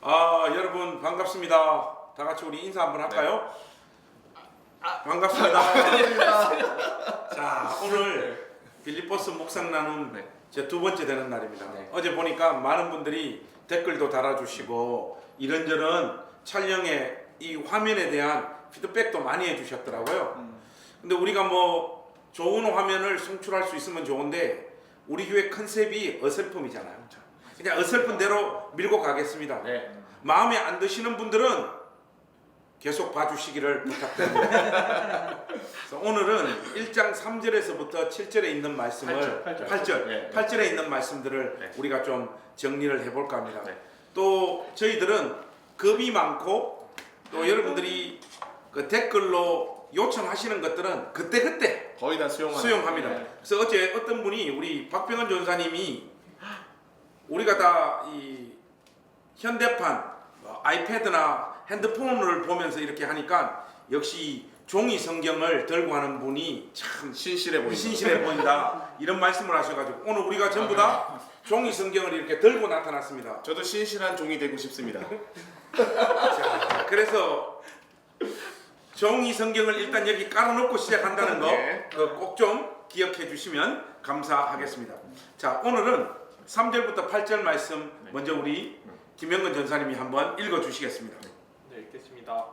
여러분 반갑습니다. 다 같이 우리 인사 한번 할까요? 반갑습니다. 자, 오늘 빌립보서 묵상 나눔 제 두 번째 되는 날입니다. 어제 보니까 많은 분들이 댓글도 달아주시고 이런저런 촬영에 이 화면에 대한 피드백도 많이 해주셨더라고요. 근데 우리가 뭐 좋은 화면을 송출할 수 있으면 좋은데 우리 교회 컨셉이 어설픔이잖아요. 그냥 어설픈 대로 밀고 가겠습니다. 마음에 안 드시는 분들은 계속 봐주시기를 부탁드립니다. 그래서 오늘은 1장 3절에서부터 7절에 있는 말씀을 8절에 있는 말씀들을 우리가 좀 정리를 해볼까 합니다. 또 저희들은 겁이 많고 또 여러분들이 그 댓글로 요청하시는 것들은 그때그때 거의 다 수용합니다. 그래서 어제 어떤 분이 우리 박병헌 전사님이 우리가 다 이 현대판 아이패드나 핸드폰을 보면서 이렇게 하니까 역시 종이 성경을 들고 하는 분이 참 신실해 보인다 이런 말씀을 하셔가지고 오늘 우리가 전부 다 종이 성경을 이렇게 들고 나타났습니다. 저도 신실한 종이 되고 싶습니다. 자, 그래서 종이 성경을 일단 여기 깔아놓고 시작한다는 거 꼭 좀 기억해 주시면 감사하겠습니다. 자, 오늘은 3절부터 8절 말씀 먼저 우리 김영근 전사님이 한번 읽어 주시겠습니다. 네, 읽겠습니다.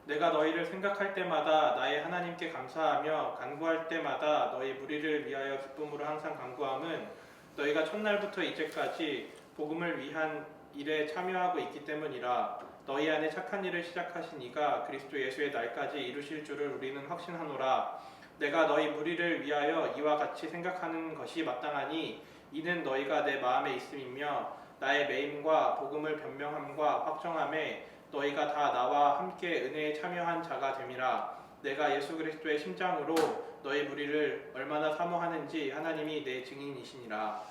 내가 너희를 생각할 때마다 나의 하나님께 감사하며 간구할 때마다 너희 무리를 위하여 기쁨으로 항상 간구함은 너희가 첫날부터 이제까지 복음을 위한 일에 참여하고 있기 때문이라. 너희 안에 착한 일을 시작하신 이가 그리스도 예수의 날까지 이루실 줄을 우리는 확신하노라. 내가 너희 무리를 위하여 이와 같이 생각하는 것이 마땅하니 이는 너희가 내 마음에 있음이며 나의 매임과 복음을 변명함과 확정함에 너희가 다 나와 함께 은혜에 참여한 자가 됨이라. 내가 예수 그리스도의 심장으로 너희 무리를 얼마나 사모하는지 하나님이 내 증인이시니라.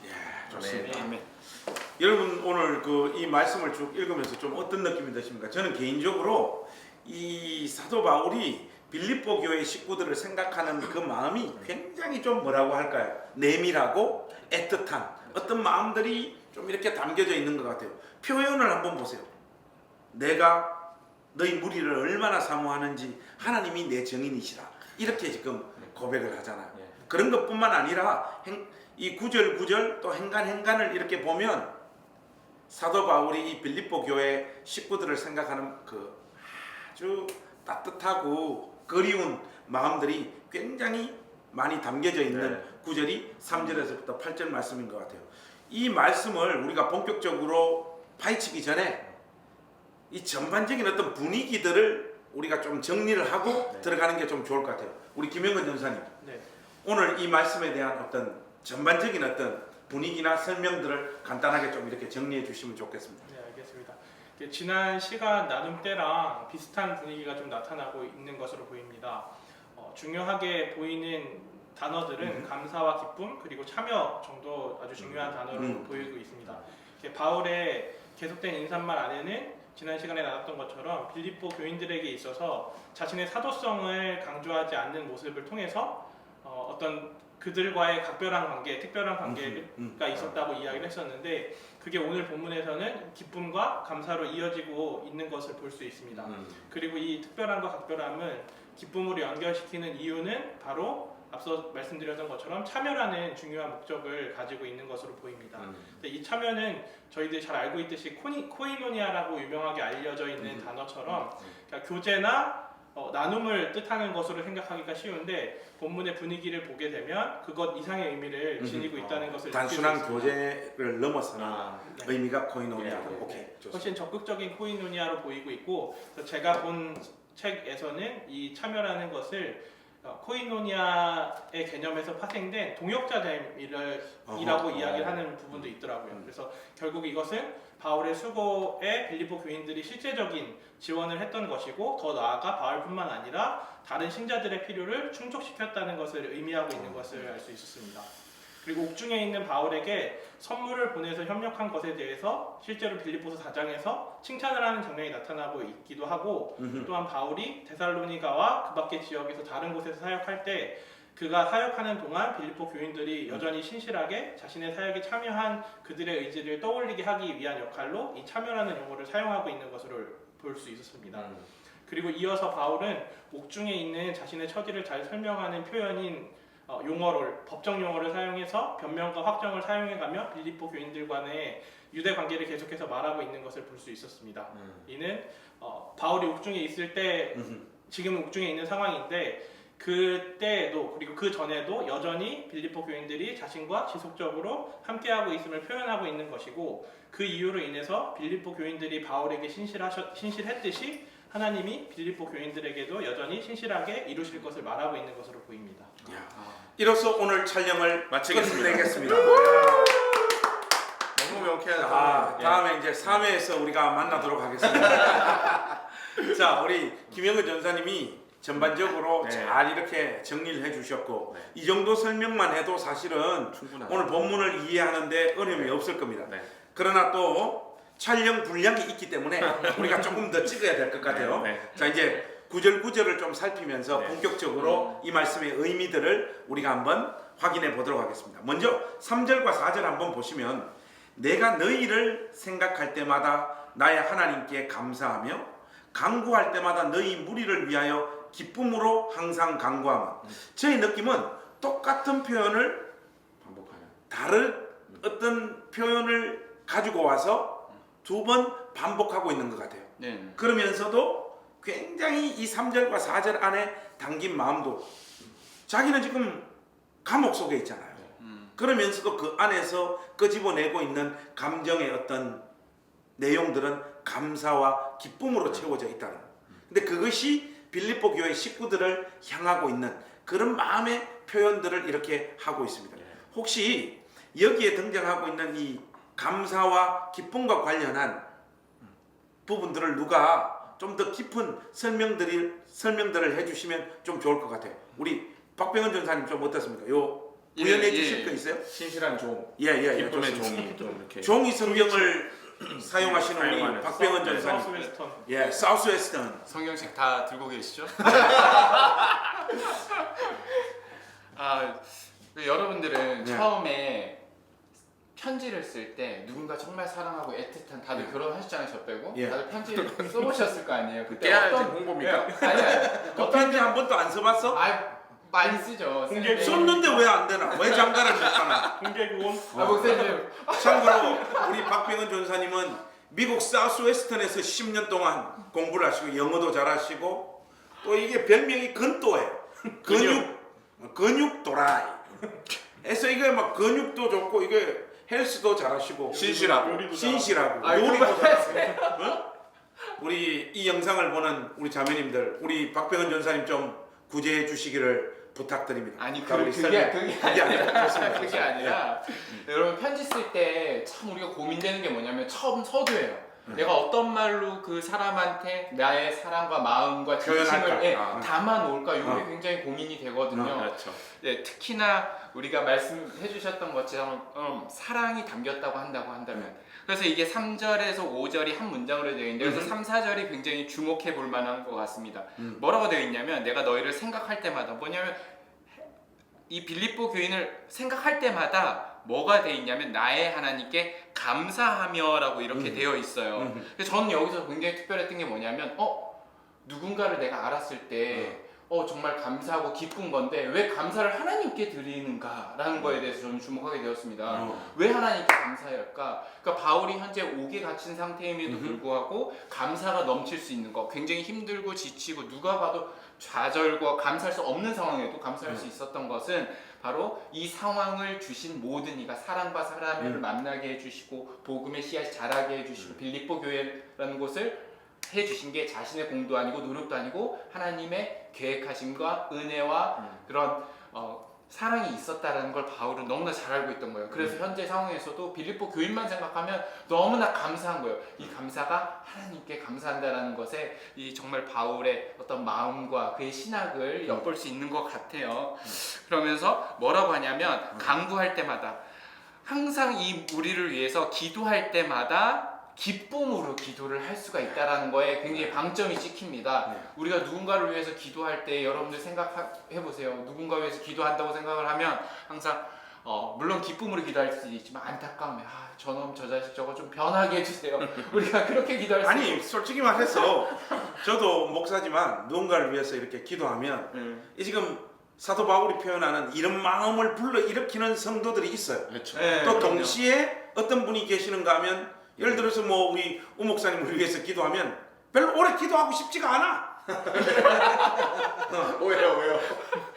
좋습니다. 여러분 오늘 이 말씀을 쭉 읽으면서 좀 어떤 느낌이 드십니까? 저는 개인적으로 이 사도 바울이 빌립보 교회 식구들을 생각하는 그 마음이 굉장히 좀 뭐라고 할까요? 내밀하고 애틋한 어떤 마음들이 좀 이렇게 담겨져 있는 것 같아요. 표현을 한번 보세요. 내가 너희 무리를 얼마나 사모하는지 하나님이 내 증인이시라. 이렇게 지금 고백을 하잖아요. 그런 것뿐만 아니라 이 구절 또 행간을 이렇게 보면 사도 바울이 이 빌립보 교회 식구들을 생각하는 그 아주 따뜻하고 그리운 마음들이 굉장히 많이 담겨져 있는 구절이 3절에서부터 8절 말씀인 것 같아요. 이 말씀을 우리가 본격적으로 파헤치기 전에 이 전반적인 어떤 분위기들을 우리가 좀 정리를 하고 들어가는 게 좀 좋을 것 같아요. 우리 김영근 전사님, 오늘 이 말씀에 대한 어떤 전반적인 어떤 분위기나 설명들을 간단하게 좀 이렇게 정리해 주시면 좋겠습니다. 네, 알겠습니다. 지난 시간 나눔 때랑 비슷한 분위기가 좀 나타나고 있는 것으로 보입니다. 중요하게 보이는 단어들은 감사와 기쁨 그리고 참여 정도 아주 중요한 단어로 보이고 있습니다. 바울의 계속된 인사말 안에는 지난 시간에 나눴던 것처럼 빌립보 교인들에게 있어서 자신의 사도성을 강조하지 않는 모습을 통해서 어떤 그들과의 각별한 관계, 특별한 관계가 있었다고 이야기를 했었는데 그게 오늘 본문에서는 기쁨과 감사로 이어지고 있는 것을 볼 수 있습니다. 그리고 이 특별함과 각별함을 기쁨으로 연결시키는 이유는 바로 앞서 말씀드렸던 것처럼 참여라는 중요한 목적을 가지고 있는 것으로 보입니다. 이 참여는 저희들이 잘 알고 있듯이 코이노니아라고 유명하게 알려져 있는 단어처럼 그러니까 교제나 나눔을 뜻하는 것으로 생각하기가 쉬운데 본문의 분위기를 보게 되면 그것 이상의 의미를 지니고 있다는 것을 단순한 교제를 넘어서는 의미가 코이노니아. 훨씬 적극적인 코이노니아로 보이고 있고 제가 본 책에서는 이 참여라는 것을 코이노니아의 개념에서 파생된 동역자됨이라고 이야기를 하는 부분도 있더라고요. 그래서 결국 이것은 바울의 수고에 빌립보 교인들이 실제적인 지원을 했던 것이고 더 나아가 바울뿐만 아니라 다른 신자들의 필요를 충족시켰다는 것을 의미하고 있는 것을 알 수 있었습니다. 그리고 옥중에 있는 바울에게 선물을 보내서 협력한 것에 대해서 실제로 빌립보서 4장에서 칭찬을 하는 장면이 나타나고 있기도 하고 또한 바울이 데살로니가와 그 밖의 지역에서 다른 곳에서 사역할 때 그가 사역하는 동안 빌립보 교인들이 여전히 신실하게 자신의 사역에 참여한 그들의 의지를 떠올리게 하기 위한 역할로 이 참여라는 용어를 사용하고 있는 것으로 볼 수 있었습니다. 그리고 이어서 바울은 옥중에 있는 자신의 처지를 잘 설명하는 표현인 용어를 법정 용어를 사용해서 변명과 확정을 사용해가며 빌립보 교인들 간의 유대 관계를 계속해서 말하고 있는 것을 볼 수 있었습니다. 이는 바울이 옥중에 있을 때 지금 옥중에 있는 상황인데 그때도 그리고 그 전에도 여전히 빌립보 교인들이 자신과 지속적으로 함께하고 있음을 표현하고 있는 것이고 그 이유로 인해서 빌립보 교인들이 바울에게 신실했듯이 하나님이 빌립보 교인들에게도 여전히 신실하게 이루실 것을 말하고 있는 것으로 보입니다. 이로써 오늘 촬영을 마치겠습니다. 끝내겠습니다. 너무 명쾌한 다음에 이제 3회에서 우리가 만나도록 하겠습니다. 자, 우리 김영근 전사님이 전반적으로 네. 잘 이렇게 정리를 해주셨고 네. 이 정도 설명만 해도 사실은 충분하죠. 오늘 본문을 이해하는데 어려움이 네. 없을 겁니다. 네. 그러나 또 촬영 분량이 있기 때문에 우리가 조금 더 찍어야 될 것 같아요. 네. 자, 이제 구절구절을 좀 살피면서 네. 본격적으로 이 말씀의 의미들을 우리가 한번 확인해 보도록 하겠습니다. 먼저 3절과 4절 한번 보시면 내가 너희를 생각할 때마다 나의 하나님께 감사하며 간구할 때마다 너희 무리를 위하여 기쁨으로 항상 간구하며 저의 느낌은 똑같은 표현을 반복하는. 다른 어떤 표현을 가지고 와서 두 번 반복하고 있는 것 같아요. 네. 그러면서도 굉장히 이 3절과 4절 안에 담긴 마음도 자기는 지금 감옥 속에 있잖아요. 그러면서도 그 안에서 끄집어내고 있는 감정의 어떤 내용들은 감사와 기쁨으로 채워져 있다는 거예요. 근데 그것이 빌립보 교회 식구들을 향하고 있는 그런 마음의 표현들을 이렇게 하고 있습니다. 혹시 여기에 등장하고 있는 이 감사와 기쁨과 관련한 부분들을 누가 좀 더 깊은 설명들을 해주시면 좀 좋을 것 같아요. 우리 박병헌 전사님 좀 어떻습니까? 요 구현해 주실 거 있어요? 신실한 종, 예, 기쁨의 좋습니다. 종이 좀 이렇게 종이 성경을 사용하시는 우리 사용하는 박병헌 사우스 전사님. 웨스턴. 예, 사우스웨스턴. 성경책 다 들고 계시죠? 여러분들은 네. 처음에 편지를 쓸 때 누군가 정말 사랑하고 애틋한 다들 결혼하셨잖아요, 저 빼고. 예. 다들 편지를 써보셨을 거 아니에요. 그때 깨알지 어떤 홍보입니까? 아니야. 그 편지 한 번도 안 써봤어? 많이 쓰죠. 공개 쓰는데. 썼는데 왜 안 되나? 왜 장가를 못 가나? 공개 구원. 목사님. 참고로 우리 박병헌 전사님은 미국 사우스웨스턴에서 10년 동안 공부를 하시고 영어도 잘하시고 또 이게 별명이 근또예요. 근육 도라이. 그래서 이게 막 근육도 좋고 이게 헬스도 잘하시고 신실하고. 요리도 신실하고 아, 요리도 그거 잘하시고. 어? 우리 이 영상을 보는 우리 자매님들, 우리 박병헌 전사님 좀 구제해 주시기를 부탁드립니다. 아니 자, 우리 그게 아니라 좋습니다. 그게 아니라 여러분 편지 쓸 때 참 우리가 고민되는 게 뭐냐면 처음 서두예요. 내가 어떤 말로 그 사람한테 나의 사랑과 마음과 진심을 표현할까? 담아 놓을까 이게 굉장히 고민이 되거든요. 그렇죠. 네, 특히나 우리가 말씀해 주셨던 것처럼 사랑이 담겼다고 한다면 그래서 이게 3절에서 5절이 한 문장으로 되어 있는데 그래서 3, 4절이 굉장히 주목해 볼 만한 것 같습니다. 뭐라고 되어 있냐면 내가 너희를 생각할 때마다 뭐냐면 이 빌립보 교인을 생각할 때마다 뭐가 되어 있냐면 나의 하나님께 감사하며라고 이렇게 되어 있어요. 그래서 저는 여기서 굉장히 특별했던 게 뭐냐면 누군가를 내가 알았을 때 정말 감사하고 기쁜 건데 왜 감사를 하나님께 드리는가라는 거에 대해서 저는 주목하게 되었습니다. 왜 하나님께 감사해야 할까? 그러니까 바울이 현재 옥에 갇힌 상태임에도 불구하고 감사가 넘칠 수 있는 거, 굉장히 힘들고 지치고 누가 봐도 좌절과 감사할 수 없는 상황에도 감사할 수 있었던 것은 바로 이 상황을 주신 모든 이가 사랑과 사람을 만나게 해주시고 복음의 씨앗이 자라게 해주시고 빌립보 교회라는 곳을 해주신 게 자신의 공도 아니고 노력도 아니고 하나님의 계획하심과 은혜와 그런 사랑이 있었다라는 걸 바울은 너무나 잘 알고 있던 거예요. 그래서 현재 상황에서도 빌립보 교인만 생각하면 너무나 감사한 거예요. 이 감사가 하나님께 감사한다라는 것에 이 정말 바울의 어떤 마음과 그의 신학을 엿볼 수 있는 것 같아요. 그러면서 뭐라고 하냐면 간구할 때마다 항상 이 우리를 위해서 기도할 때마다 기쁨으로 기도를 할 수가 있다라는 거에 굉장히 방점이 찍힙니다. 네. 우리가 누군가를 위해서 기도할 때 여러분들 생각해 보세요. 누군가 위해서 기도한다고 생각을 하면 항상 물론 기쁨으로 기도할 수도 있지만 안타까움에 저놈 저 자식 저거 좀 변하게 해주세요. 우리가 그렇게 기도할 수 아니 솔직히 말해서 저도 목사지만 누군가를 위해서 이렇게 기도하면 이 지금 사도 바울이 표현하는 이런 마음을 불러일으키는 성도들이 있어요. 그렇죠. 네, 또 그럼요. 동시에 어떤 분이 계시는가 하면 예를 들어서 뭐 우리 우 목사님을 위해서 기도하면 별로 오래 기도하고 싶지가 않아. 왜요?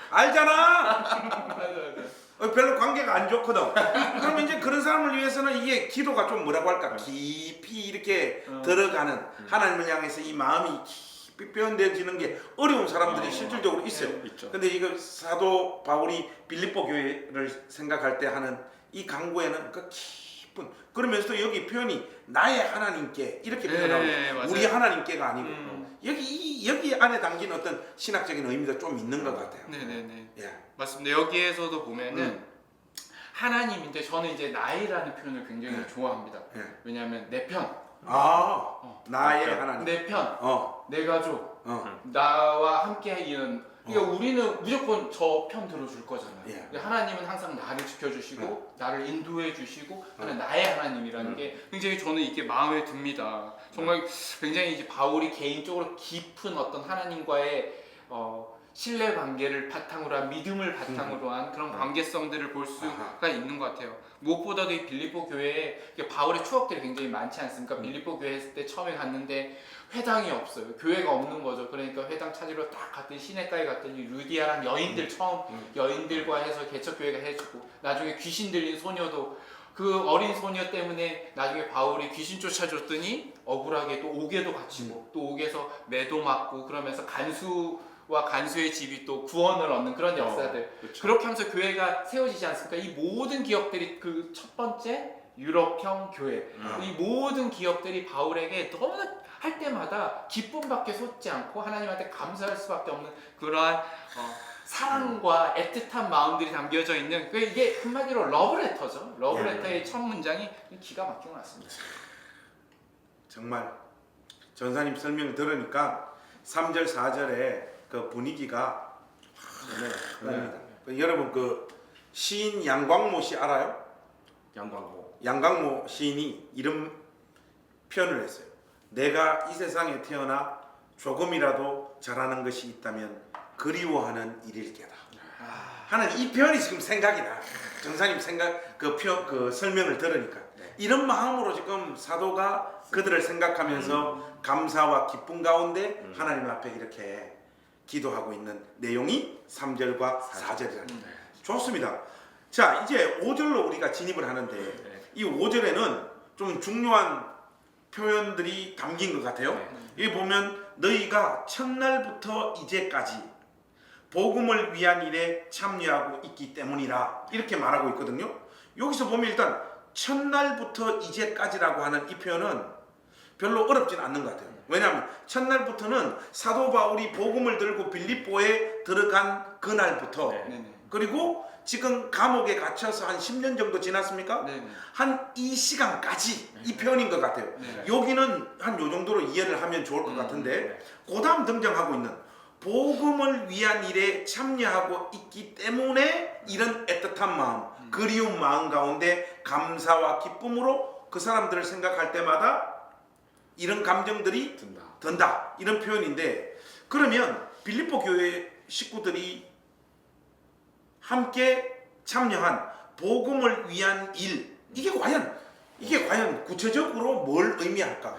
알잖아. 맞아. 별로 관계가 안 좋거든. 그러면 이제 그런 사람을 위해서는 이게 기도가 좀 뭐라고 할까 깊이 이렇게 들어가는 하나님을 향해서 이 마음이 깊이 표현되어지는 게 어려운 사람들이 실질적으로 있어요. 있죠. 근데 이거 사도 바울이 빌립보 교회를 생각할 때 하는 이 강구에는 그 깊은 그러면서도 여기 표현이 나의 하나님께 이렇게 네, 표현하고 맞아요. 우리 하나님께가 아니고 음. 여기 안에 담긴 어떤 신학적인 의미도 좀 있는 것 같아요. 네네네. 예. 맞습니다. 여기에서도 보면은 하나님인데 저는 이제 나이라는 표현을 굉장히 네. 좋아합니다. 예. 왜냐하면 내 편, 나의 하나님. 내 편, 내 가족, 나와 함께 이는 그러니까 우리는 무조건 저 편 들어줄 거잖아요. 예. 근데 하나님은 항상 나를 지켜주시고 나를 인도해 주시고 하는 나의 하나님이라는 게 굉장히 저는 이게 마음에 듭니다. 정말 굉장히 이제 바울이 개인적으로 깊은 어떤 하나님과의 신뢰 관계를 바탕으로 한 믿음을 바탕으로 한 그런 관계성들을 볼 수가 있는 것 같아요. 무엇보다도 이 빌립보 교회에 바울의 추억들이 굉장히 많지 않습니까? 빌립보 교회 했을 때 처음에 갔는데 회당이 없어요. 교회가 없는 거죠. 그러니까 회당 찾으러 딱 갔더니 시내가에 갔더니 루디아랑 여인들 처음 여인들과 해서 개척교회가 해주고 나중에 귀신 들린 소녀도 그 어린 소녀 때문에 나중에 바울이 귀신 쫓아줬더니 억울하게 또 옥에도 갇히고 또 옥에서 매도 맞고 그러면서 간수와 간수의 집이 또 구원을 얻는 그런 역사들 그렇죠. 그렇게 하면서 교회가 세워지지 않습니까? 이 모든 기업들이 그 첫 번째 유럽형 교회 이 모든 기업들이 바울에게 너무나 할 때마다 기쁨밖에 솟지 않고 하나님한테 감사할 수밖에 없는 그러한 사랑과 애틋한 마음들이 담겨져 있는 이게 한마디로 러브레터죠. 러브레터의 첫 문장이 기가 막히게 났습니다. 정말 전사님 설명을 들으니까 3절 4절에 그 분위기가 납니다. 여러분 그 시인 양광모 씨 알아요? 양광모 시인이 이런 표현을 했어요. 내가 이 세상에 태어나 조금이라도 잘하는 것이 있다면 그리워하는 일일 게다. 하는 이 표현이 지금 생각이 나. 전사님 생각 그 설명을 들으니까 이런 마음으로 지금 사도가 그들을 생각하면서 감사와 기쁨 가운데 하나님 앞에 이렇게 기도하고 있는 내용이 3절과 4절이랍니다. 좋습니다. 자, 이제 5절로 우리가 진입을 하는데 이 5절에는 좀 중요한 표현들이 담긴 것 같아요. 여기 보면 너희가 첫날부터 이제까지 복음을 위한 일에 참여하고 있기 때문이라 이렇게 말하고 있거든요. 여기서 보면 일단 첫날부터 이제까지라고 하는 이 표현은 별로 어렵진 않는 것 같아요. 왜냐하면 첫날부터는 사도 바울이 복음을 들고 빌립보에 들어간 그날부터 그리고 지금 감옥에 gat혀서 한 10년 정도 지났습니까? 한 이 시간까지 이 표현인 것 같아요. 여기는 한 요 정도로 이해를 하면 좋을 것 같은데 그 다음 등장하고 있는 복음을 위한 일에 참여하고 있기 때문에 이런 애틋한 마음, 그리운 마음 가운데 감사와 기쁨으로 그 사람들을 생각할 때마다 이런 감정들이 든다. 이런 표현인데 그러면 빌립보 교회 식구들이 함께 참여한 복음을 위한 일 이게 과연 구체적으로 뭘 의미할까?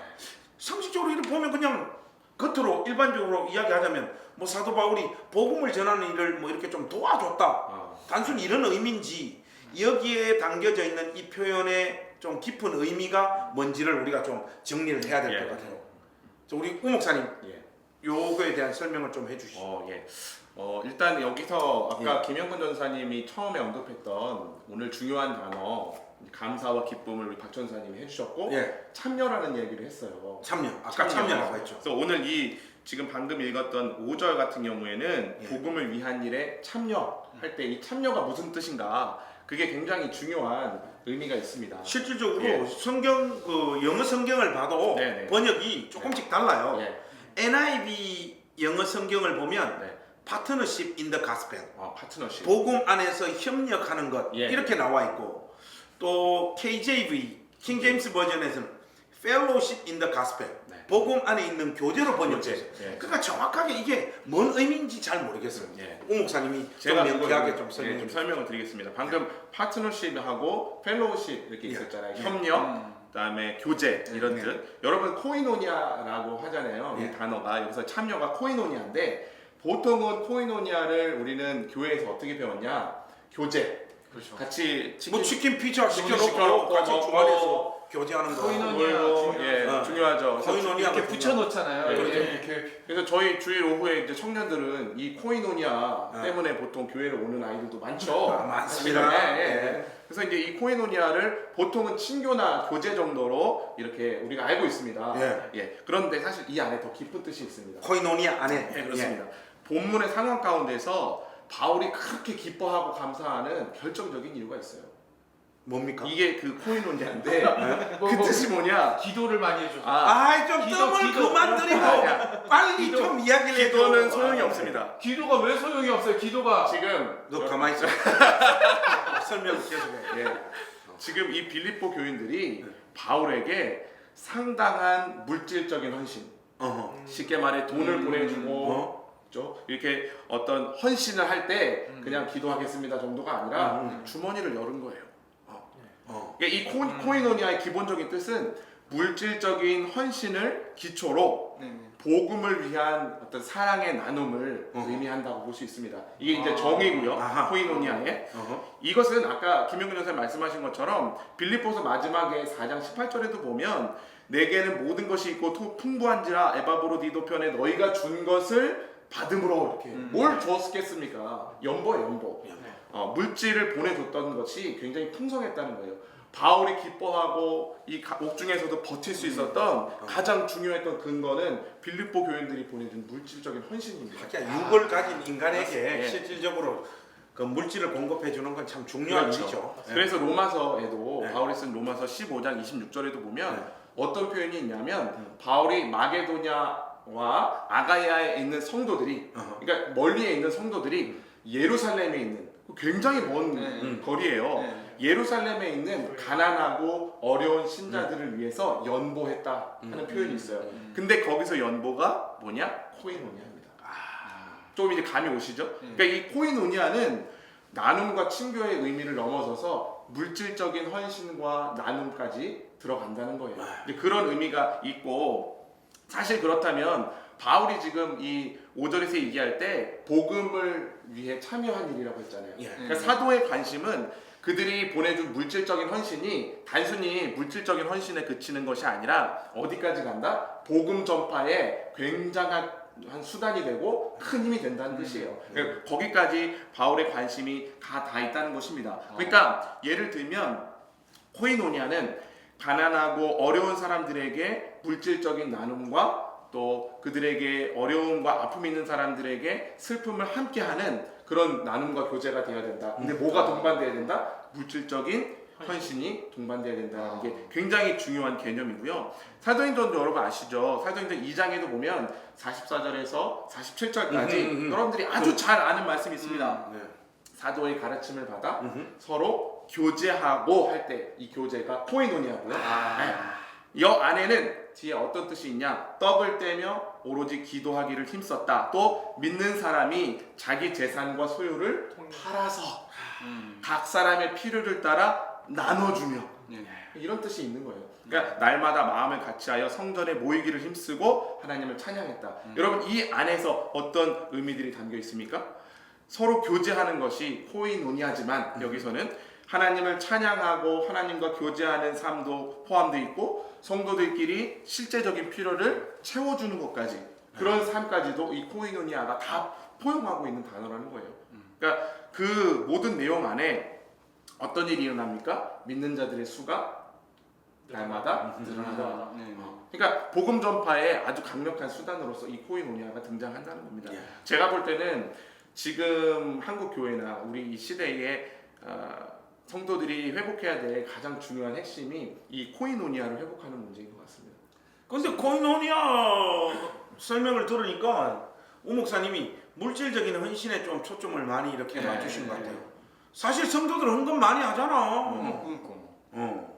상식적으로 이렇게 보면 그냥 겉으로 일반적으로 이야기하자면 뭐 사도 바울이 복음을 전하는 일을 뭐 이렇게 좀 도와줬다. 단순히 이런 의미인지 여기에 담겨져 있는 이 표현의 좀 깊은 의미가 뭔지를 우리가 좀 정리를 해야 될 것 같아요. 우리 우 목사님 요거에 대한 설명을 좀 해주시죠. 일단 여기서 아까 김영근 전사님이 처음에 언급했던 오늘 중요한 단어 감사와 기쁨을 우리 박 전사님이 해주셨고 참여라는 얘기를 했어요. 아까 참여라고 했죠. 그래서 오늘 이 지금 방금 읽었던 5절 같은 경우에는 복음을 위한 일에 참여할 때 이 참여가 무슨 뜻인가? 그게 굉장히 중요한 의미가 있습니다. 실질적으로 예. 성경 영어 성경을 봐도 네네. 번역이 조금씩 달라요. 예. NIV 영어 성경을 보면 네. Partnership in the Gospel, 파트너십. 복음 안에서 협력하는 것 예. 이렇게 나와 있고, 또 KJV 킹 제임스 버전에서는 Fellowship in the Gospel, 네. 복음 안에 있는 교제로 번역돼요. 예. 그러니까 정확하게 이게 뭔 의미인지 잘 모르겠어요. 예. 오 목사님이 좀 제가 명쾌하게 그걸, 좀 설명해 좀 주세요. 설명을 드리겠습니다. 방금 파트너십하고 펠로우십 이렇게 예. 있었잖아요. 예. 협력, 그다음에 교제 이런 예. 뜻. 여러분 코이노니아라고 하잖아요. 예. 이 단어가 여기서 참여가 코이노니아인데 보통은 코이노니아를 우리는 교회에서 어떻게 배웠냐? 교제. 그렇죠. 같이 뭐 치킨 피자 시켜놓고 시켜놓고 같이 뭐, 주말에서 교제하는 거. 코이노니아 놀고, 중요하죠. 예, 어. 중요하죠. 그래서 코이노니아 이렇게 같은 거. 붙여놓잖아요. 예, 이렇게 그래서 저희 주일 오후에 이제 청년들은 이 코이노니아 네. 때문에 보통 교회를 오는 아이들도 많죠. 아, 많습니다. 예, 예. 예. 그래서 이제 이 코이노니아를 보통은 친교나 교제 정도로 이렇게 우리가 알고 있습니다. 예. 그런데 사실 이 안에 더 깊은 뜻이 있습니다. 코이노니아 안에. 예, 그렇습니다. 본문의 상황 가운데서 바울이 그렇게 기뻐하고 감사하는 결정적인 이유가 있어요. 뭡니까? 이게 그 코이노니아인데 뭐, 그 뭐, 뜻이 뭐냐? 기도를 많이 해줘. 아이 좀 기도, 뜸을 기도. 그만 들이고 아니야. 빨리 기도. 좀 이야기를 해줘. 기도는 소용이 없습니다. 기도가 왜 소용이 없어요? 기도가 지금 너 가만히 있어. 설명 계속해. 예. 지금 이 빌립보 교인들이 네. 바울에게 상당한 물질적인 헌신, 어허. 쉽게 말해 돈을 보내주고 어? 그렇죠? 이렇게 어떤 헌신을 할 때 그냥 기도하겠습니다 정도가 아니라 주머니를 열은 거예요. 어. 그러니까 이 코이노니아의 기본적인 뜻은 물질적인 헌신을 기초로 복음을 위한 어떤 사랑의 나눔을 의미한다고 볼 수 있습니다. 이게 이제 정의고요. 아하. 코이노니아의 어허. 이것은 아까 김영근 전사님 말씀하신 것처럼 빌립보서 마지막에 4장 18절에도 보면 내게는 모든 것이 있고 풍부한지라 에바브로디도 편에 너희가 준 것을 받음으로 이렇게 뭘 주었겠습니까? 연보. 물질을 보내줬던 것이 굉장히 풍성했다는 거예요. 바울이 기뻐하고 이 옥중에서도 버틸 수 있었던 가장 중요했던 근거는 빌립보 교인들이 보내준 물질적인 헌신입니다. 그러니까 육을 가진 인간에게 예. 실질적으로 그 물질을 공급해 주는 건 참 중요한 그렇죠. 일이죠. 그래서 로마서에도 네. 바울이 쓴 로마서 15장 26절에도 보면 네. 어떤 표현이 있냐면 바울이 마게도냐와 아가야에 있는 성도들이 어허. 그러니까 멀리에 있는 성도들이 예루살렘에 있는 굉장히 먼 거리예요. 예루살렘에 있는 가난하고 어려운 신자들을 위해서 연보했다 하는 표현이 있어요. 근데 거기서 연보가 뭐냐? 코이노니아입니다. 좀 이제 감이 오시죠? 그러니까 이 코이노니아는 나눔과 친교의 의미를 넘어서서 물질적인 헌신과 나눔까지 들어간다는 거예요. 이제 그런 의미가 있고 사실 그렇다면 바울이 지금 이 5절에서 얘기할 때 복음을 위해 참여한 일이라고 했잖아요. 예. 그러니까 사도의 관심은 그들이 보내준 물질적인 헌신이 단순히 물질적인 헌신에 그치는 것이 아니라 어디까지 간다? 복음 전파에 굉장한 수단이 되고 큰 힘이 된다는 뜻이에요. 그러니까 거기까지 바울의 관심이 다 있다는 것입니다. 그러니까 예를 들면 코이노니아는 가난하고 어려운 사람들에게 물질적인 나눔과 또 그들에게 어려움과 아픔이 있는 사람들에게 슬픔을 함께하는 그런 나눔과 교제가 되어야 된다. 근데 뭐가 동반돼야 된다? 물질적인 헌신이 동반돼야 된다는 게 굉장히 중요한 개념이고요. 사도행전도 여러분 아시죠? 사도행전 2장에도 보면 44절에서 47절까지 여러분들이 아주 잘 아는 말씀이 있습니다. 네. 사도의 가르침을 받아 서로 교제하고 할 때 이 교제가 코이노니아고요. 이 안에는 뒤에 어떤 뜻이 있냐? 떡을 떼며 오로지 기도하기를 힘썼다. 또 믿는 사람이 자기 재산과 소유를 팔아서 각 사람의 필요를 따라 나눠주며 이런 뜻이 있는 거예요. 그러니까 날마다 마음을 같이하여 성전에 모이기를 힘쓰고 하나님을 찬양했다. 여러분 이 안에서 어떤 의미들이 담겨 있습니까? 서로 교제하는 것이 코이노니아지만 여기서는 하나님을 찬양하고 하나님과 교제하는 삶도 포함되어 있고 성도들끼리 실제적인 필요를 채워주는 것까지 그런 삶까지도 이 코이노니아가 다 포용하고 있는 단어라는 거예요. 그러니까 그 모든 내용 안에 어떤 일이 일어납니까? 믿는 자들의 수가 날마다 늘어나다. 그러니까 복음 전파의 아주 강력한 수단으로서 이 코이노니아가 등장한다는 겁니다. 제가 볼 때는 지금 한국 교회나 우리 이 시대에 성도들이 회복해야 될 가장 중요한 핵심이 이 코이노니아를 회복하는 문제인 것 같습니다. 근데 코이노니아 설명을 들으니까 우 목사님이 물질적인 헌신에 좀 초점을 많이 이렇게 네. 맞추신 것 같아요. 사실 성도들은 헌금 많이 하잖아. 그러니까.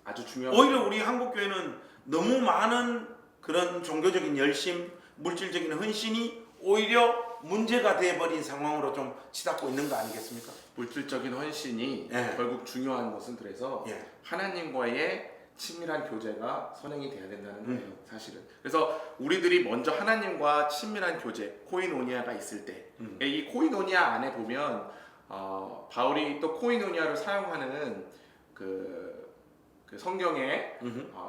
아주 중요한 오히려 우리 한국 교회는 너무 많은 그런 종교적인 열심, 물질적인 헌신이 오히려 문제가 돼버린 상황으로 좀 치닫고 있는 거 아니겠습니까? 물질적인 헌신이 예. 결국 중요한 것은 그래서 예. 하나님과의 친밀한 교제가 선행이 돼야 된다는 거예요. 사실은. 그래서 우리들이 먼저 하나님과 친밀한 교제, 코이노니아가 있을 때, 이 코이노니아 안에 보면 바울이 또 코이노니아를 사용하는 그 성경의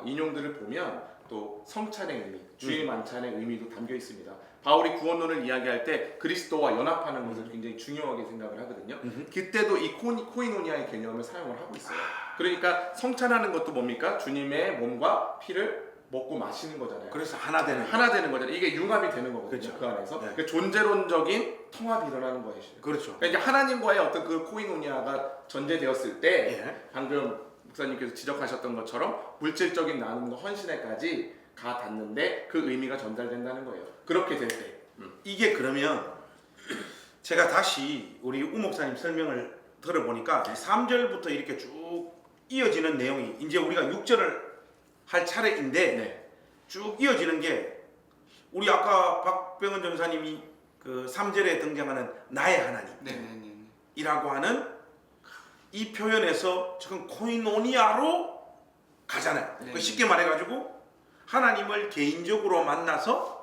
인용들을 보면 또 성찬의 의미, 주일 만찬의 의미도 담겨 있습니다. 바울이 구원론을 이야기할 때 그리스도와 연합하는 것을 굉장히 중요하게 생각을 하거든요. 그때도 이 코이노니아의 개념을 사용을 하고 있어요. 그러니까 성찬하는 것도 뭡니까? 주님의 몸과 피를 먹고 마시는 거잖아요. 그래서 하나 되는 하나 되는 거잖아요. 이게 융합이 되는 거거든요. 그렇죠. 그 안에서 네. 그러니까 존재론적인 통합이 일어나는 거예요. 그렇죠. 그러니까 하나님과의 어떤 그 코이노니아가 전제되었을 때 예. 방금 목사님께서 지적하셨던 것처럼 물질적인 나눔과 헌신에까지 가 닿는데 그 의미가 전달된다는 거예요. 그렇게 될 때. 이게 그러면 제가 다시 우리 우 목사님 설명을 들어보니까 3절부터 이렇게 쭉 이어지는 내용이 이제 우리가 6절을 할 차례인데 네. 쭉 이어지는 게 우리 아까 박병은 전사님이 그 3절에 등장하는 나의 하나님이라고 하는 이 표현에서 지금 코이노니아로 가잖아요. 네. 그 쉽게 말해가지고 하나님을 개인적으로 만나서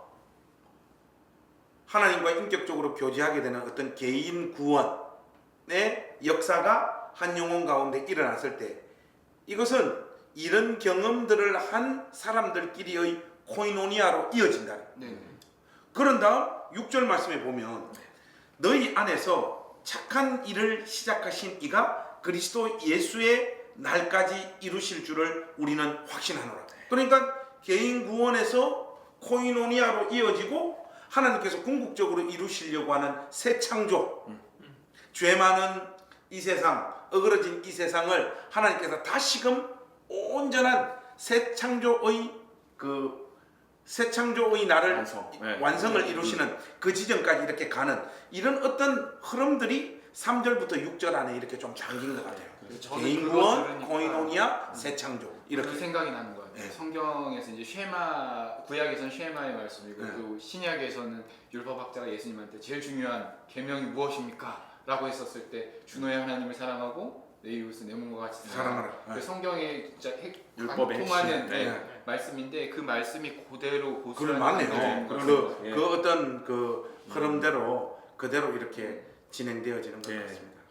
하나님과 인격적으로 교제하게 되는 어떤 개인 구원의 역사가 한 영혼 가운데 일어났을 때 이것은 이런 경험들을 한 사람들끼리의 코이노니아로 이어진다. 그런 다음 6절 말씀에 보면 너희 안에서 착한 일을 시작하신 이가 그리스도 예수의 날까지 이루실 줄을 우리는 확신하노라. 그러니까 개인 구원에서 코이노니아로 이어지고 하나님께서 궁극적으로 이루시려고 하는 새 창조, 죄 많은 이 세상, 어그러진 이 세상을 하나님께서 다시금 온전한 새 창조의 날을 완성을 이루시는 그 지점까지 이렇게 가는 이런 어떤 흐름들이 3절부터 6절 안에 이렇게 좀 잠긴 것 같아요. 개인 구원, 코이노니아, 새 창조 이렇게 그 생각이 나는 것 같아요. 네. 성경에서 이제 쉐마, 구약에서는 쉐마의 말씀이고 또 신약에서는 율법학자가 예수님한테 제일 중요한 계명이 무엇입니까? 라고 했었을 때 주너의 하나님을 사랑하고 내 이웃을 내 몸과 같이 사랑하라. 그 성경의 진짜 율법의 통하는 핵심. 말씀인데 그 말씀이 그대로 그걸 고스란히 맞네요. 담겨져 있는 그, 예. 그 어떤 그 흐름대로 그대로 이렇게 진행되어지는 것 예. 같습니다.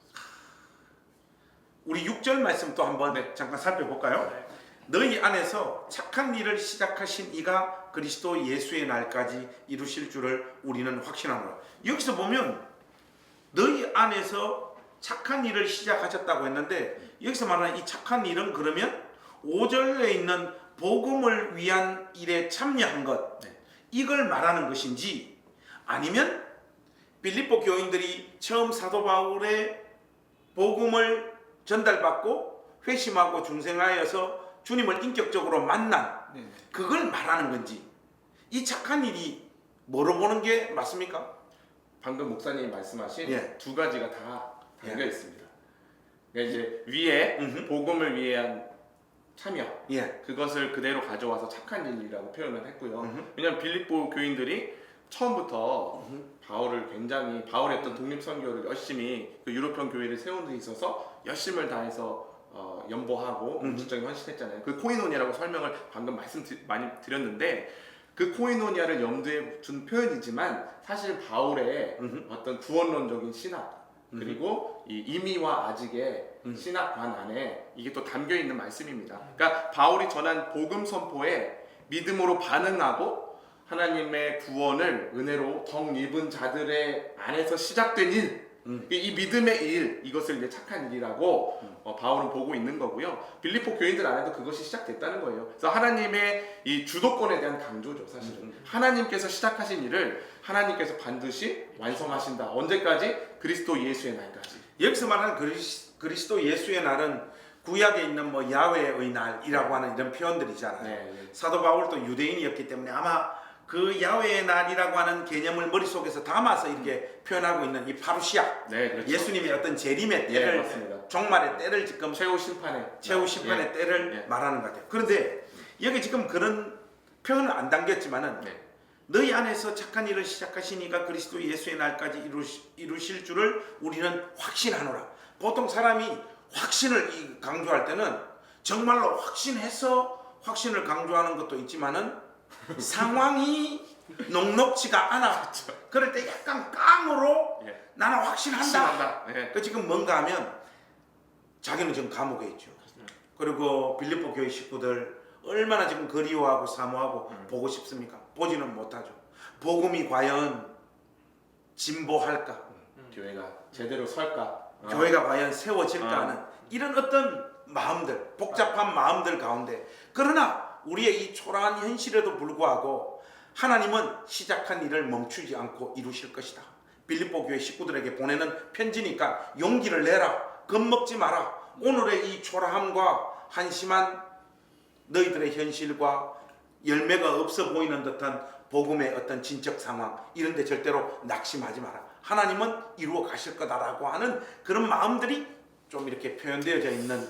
우리 6절 말씀 또 한번 잠깐 살펴볼까요? 네. 너희 안에서 착한 일을 시작하신 이가 그리스도 예수의 날까지 이루실 줄을 우리는 확신하노라. 여기서 보면 너희 안에서 착한 일을 시작하셨다고 했는데 여기서 말하는 이 착한 일은 그러면 5절에 있는 복음을 위한 일에 참여한 것 이걸 말하는 것인지 아니면 빌립보 교인들이 처음 사도 바울의 복음을 전달받고 회심하고 중생하여서 주님을 인격적으로 만난 그걸 말하는 건지 이 착한 일이 뭐로 보는 게 맞습니까? 방금 목사님이 말씀하신 예. 두 가지가 다 담겨 있습니다. 그러니까 이제 위에 복음을 위한 참여 예. 그것을 그대로 가져와서 착한 일이라고 표현을 했고요. 왜냐하면 빌립보 교인들이 처음부터 바울의 어떤 독립 선교를 열심히 그 유럽형 교회를 세우는 데 있어서 열심을 다해서 연보하고 물질적인 헌신했잖아요. 그 코이노니아라고 설명을 방금 많이 드렸는데 그 코이노니아를 염두에 둔 표현이지만 사실 바울의 어떤 구원론적인 신학 그리고 이 임의와 아직의 신학관 안에 이게 또 담겨 있는 말씀입니다. 그러니까 바울이 전한 복음 선포에 믿음으로 반응하고 하나님의 구원을 은혜로 덕입은 자들의 안에서 시작된 일, 이 믿음의 일, 이것을 이제 착한 일이라고 바울은 보고 있는 거고요. 빌립보 교인들 안에도 그것이 시작됐다는 거예요. 그래서 하나님의 이 주도권에 대한 강조죠, 사실은. 하나님께서 시작하신 일을 하나님께서 반드시 완성하신다. 언제까지? 그리스도 예수의 날까지. 여기서 말하는 그리스도 예수의 날은 구약에 있는 뭐 야훼의 날이라고 하는 이런 표현들이잖아요. 네. 사도 바울도 유대인이었기 때문에 아마 그 야훼의 날이라고 하는 개념을 머릿속에서 담아서 이렇게 표현하고 있는 이 파루시아, 네, 그렇죠. 예수님의 어떤 재림의 예, 때를, 맞습니다. 종말의 때를 지금 최후 심판의 최후 심판의 예. 때를 예. 말하는 것 같아요. 그런데 여기 지금 그런 표현을 안 담겼지만은 네. 너희 안에서 착한 일을 시작하시니까 그리스도 예수의 날까지 이루실 줄을 우리는 확신하노라. 보통 사람이 확신을 강조할 때는 정말로 확신해서 확신을 강조하는 것도 있지만은 상황이 녹록지가 않아. 그럴 때 약간 깡으로 예. 나는 확신한다. 확신한다. 예. 그 지금 뭔가 하면 자기는 지금 감옥에 있죠. 그리고 빌립보 교회 식구들 얼마나 지금 그리워하고 사모하고 보고 싶습니까? 보지는 못하죠. 복음이 과연 진보할까? 교회가 제대로 설까? 교회가 과연 세워질까 아. 하는 이런 어떤 마음들, 복잡한 마음들 가운데, 그러나 우리의 이 초라한 현실에도 불구하고 하나님은 시작한 일을 멈추지 않고 이루실 것이다. 빌립보 교회 식구들에게 보내는 편지니까 용기를 내라. 겁먹지 마라. 오늘의 이 초라함과 한심한 너희들의 현실과 열매가 없어 보이는 듯한 복음의 어떤 진척 상황, 이런 데 절대로 낙심하지 마라. 하나님은 이루어 가실 거다라고 하는 그런 마음들이 좀 이렇게 표현되어져 있는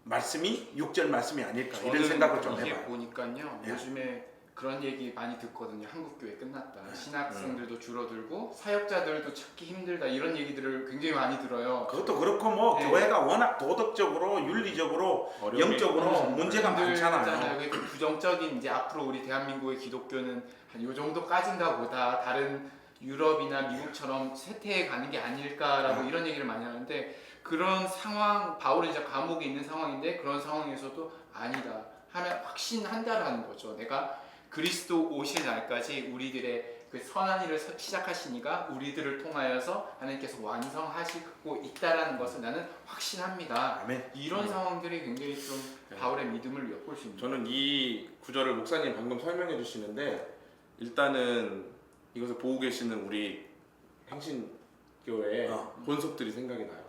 말씀이 6절 말씀이 아닐까, 이런 생각을 좀 이게 해봐요. 보니까요. 예. 요즘에 그런 얘기 많이 듣거든요. 한국교회 끝났다. 신학생들도 줄어들고 사역자들도 찾기 힘들다. 이런 얘기들을 굉장히 많이 들어요. 그것도 그렇고 뭐 네. 교회가 워낙 도덕적으로, 윤리적으로, 어려움이 영적으로 문제가 많잖아요. 힘들잖아요. 그 부정적인 이제 앞으로 우리 대한민국의 기독교는 한 요 정도까지인가 보다. 다른 유럽이나 미국처럼 쇠퇴해 가는 게 아닐까라고 이런 얘기를 많이 하는데, 그런 상황, 바울은 이제 감옥에 있는 상황인데 그런 상황에서도 아니다 하면 확신한다라는 거죠. 내가 그리스도 오실 날까지 우리들의 그 선한 일을 시작하시니까 우리들을 통하여서 하나님께서 완성하시고 있다라는 것을 나는 확신합니다. 아멘. 이런 상황들이 굉장히 좀 바울의 믿음을 엿볼 수 있습니다. 저는 이 구절을 목사님 방금 설명해 주시는데, 일단은 이것을 보고 계시는 우리 행신교회 본속들이 생각이 나요.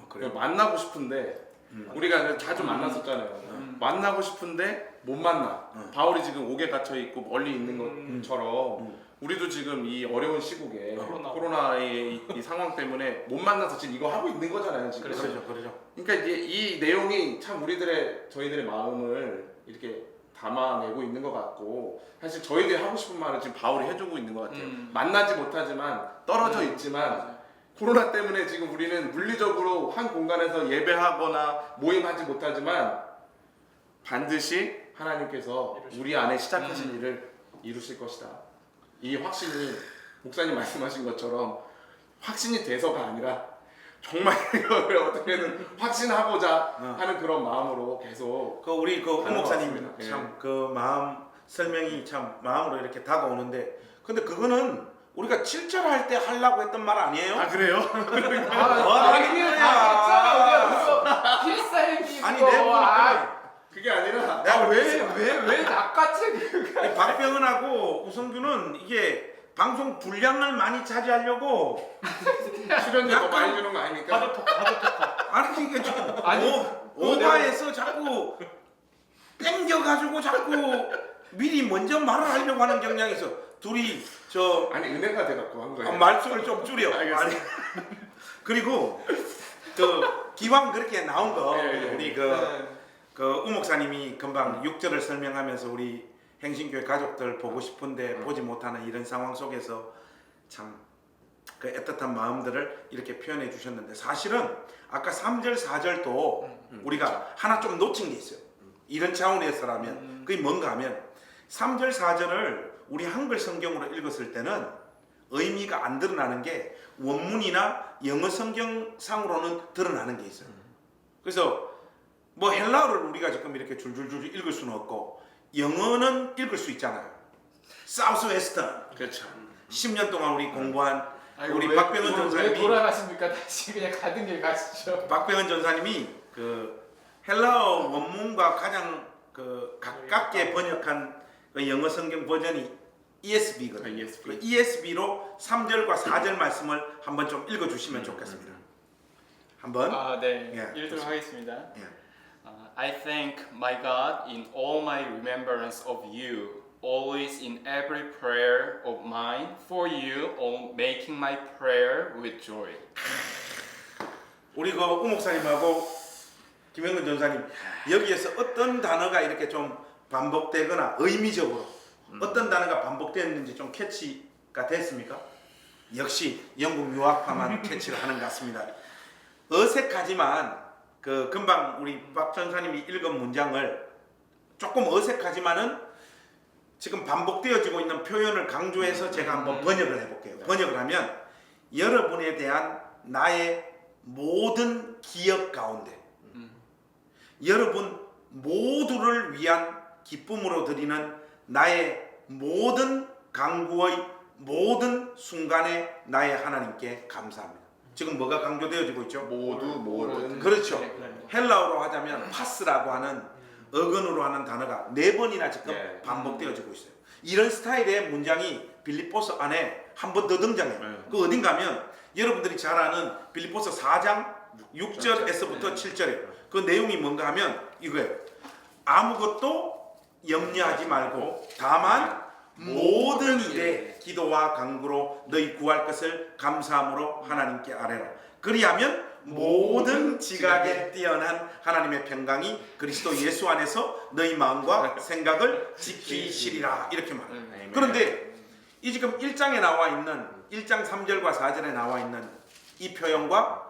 그래요? 만나고 싶은데 우리가 자주 만났었잖아요. 만나고 싶은데 못 만나. 바울이 지금 옥에 갇혀 있고 멀리 있는 것처럼 우리도 지금 이 어려운 시국에 코로나의 이 상황 때문에 못 만나서 지금 이거 하고 있는 거잖아요. 지금. 그렇죠. 그러니까 이제 이 내용이 참 저희들의 마음을 이렇게 담아내고 있는 것 같고, 사실 저희들이 하고 싶은 말을 지금 바울이 해주고 있는 것 같아요. 만나지 못하지만 떨어져 있지만 맞아요. 코로나 때문에 지금 우리는 물리적으로 한 공간에서 예배하거나 모임하지 못하지만 반드시 하나님께서 우리 안에 시작하신 일을 이루실 것이다. 이 확신이 목사님 말씀하신 것처럼 확신이 돼서가 아니라 정말 이거를 어떻게든 확신하고자 하는 그런 마음으로 계속 그 우리 그 우 목사님 맞습니다. 참 그 마음 설명이 참 마음으로 이렇게 다가오는데, 근데 그거는 우리가 7절 할 때 하려고 했던 말 아니에요? 아 그래요? 필살기 아니 내가 보니까 그게 아니라 내가 왜 낚아채? 박병은하고 우성규는 이게 방송 분량을 많이 차지하려고 출연료 더 약간- 많이 주는 거 아닙니까? 아니 이게 좀 아니, 오바에서 자꾸 땡겨가지고 자꾸 미리 먼저 말을 하려고 하는 경향이 있어. 둘이 저 아니 은혜가 돼갖고 한 거예요. 말씀을 좀 줄여. 알겠습니다. 아니, 그리고 그 기왕 그렇게 나온 거 예. 우리 그 우 목사님이 금방 6절을 설명하면서 우리 행신교회 가족들 보고 싶은데 보지 못하는 이런 상황 속에서 참 그 애틋한 마음들을 이렇게 표현해 주셨는데, 사실은 아까 3절 4절도 우리가 하나 좀 놓친 게 있어요. 이런 차원에서라면 그게 뭔가 하면 3절 4절을 우리 한글 성경으로 읽었을 때는 의미가 안 드러나는 게 원문이나 영어 성경상으로는 드러나는 게 있어요. 그래서 뭐 헬라어를 우리가 지금 이렇게 줄줄줄 읽을 수는 없고 영어는 읽을 수 있잖아요. 사우스 웨스턴 그렇죠. 10년 동안 우리 공부한 우리 왜 박병은 전사님이 돌아가십니까? 다시 그냥 가던 길 가시죠. 박병은 전사님이 그 헬라어 원문과 가장 그 가깝게 번역한 그 영어 성경 버전이 ESV거든요. ESV. 그 ESV로 3절과 4절 말씀을 한번 좀 읽어주시면 좋겠습니다. 한번 네. 예, 읽도록 하겠습니다. 예. I thank my God in all my remembrance of you, always in every prayer of mine for you, on making my prayer with joy. 우리 그 우목사님하고 김영근 전사님 여기에서 어떤 단어가 이렇게 좀 반복되거나 의미적으로 어떤 단어가 반복되었는지 좀 캐치가 됐습니까? 역시 영국 유학파만 캐치를 하는 것 같습니다. 어색하지만 그 금방 우리 박 전사님이 읽은 문장을 조금 어색하지만은 지금 반복되어지고 있는 표현을 강조해서 제가 한번 번역을 해볼게요. 번역을 하면 여러분에 대한 나의 모든 기억 가운데 여러분 모두를 위한 기쁨으로 드리는 나의 모든 강구의 모든 순간에 나의 하나님께 감사합니다. 지금 뭐가 강조되어지고 있죠? 모든. 그렇죠. 네. 헬라어로 하자면 파스라고 하는 어근으로 하는 단어가 4번이나 지금 네. 반복되어지고 있어요. 이런 스타일의 문장이 빌립보서 안에 한 번 더 등장해요. 네. 그 어딘가면 여러분들이 잘 아는 빌립보서 4장 6절에서부터 7절이에요. 그 내용이 뭔가 하면 이거예요. 아무것도 염려하지 말고 다만 모든 일에 기도와 간구로 너희 구할 것을 감사함으로 하나님께 아뢰라. 그리하면 모든 지각에 뛰어난 하나님의 평강이 그리스도 예수 안에서 너희 마음과 생각을 지키시리라. 이렇게 말해요. 그런데 이 지금 1장에 나와 있는 1장 3절과 4절에 나와 있는 이 표현과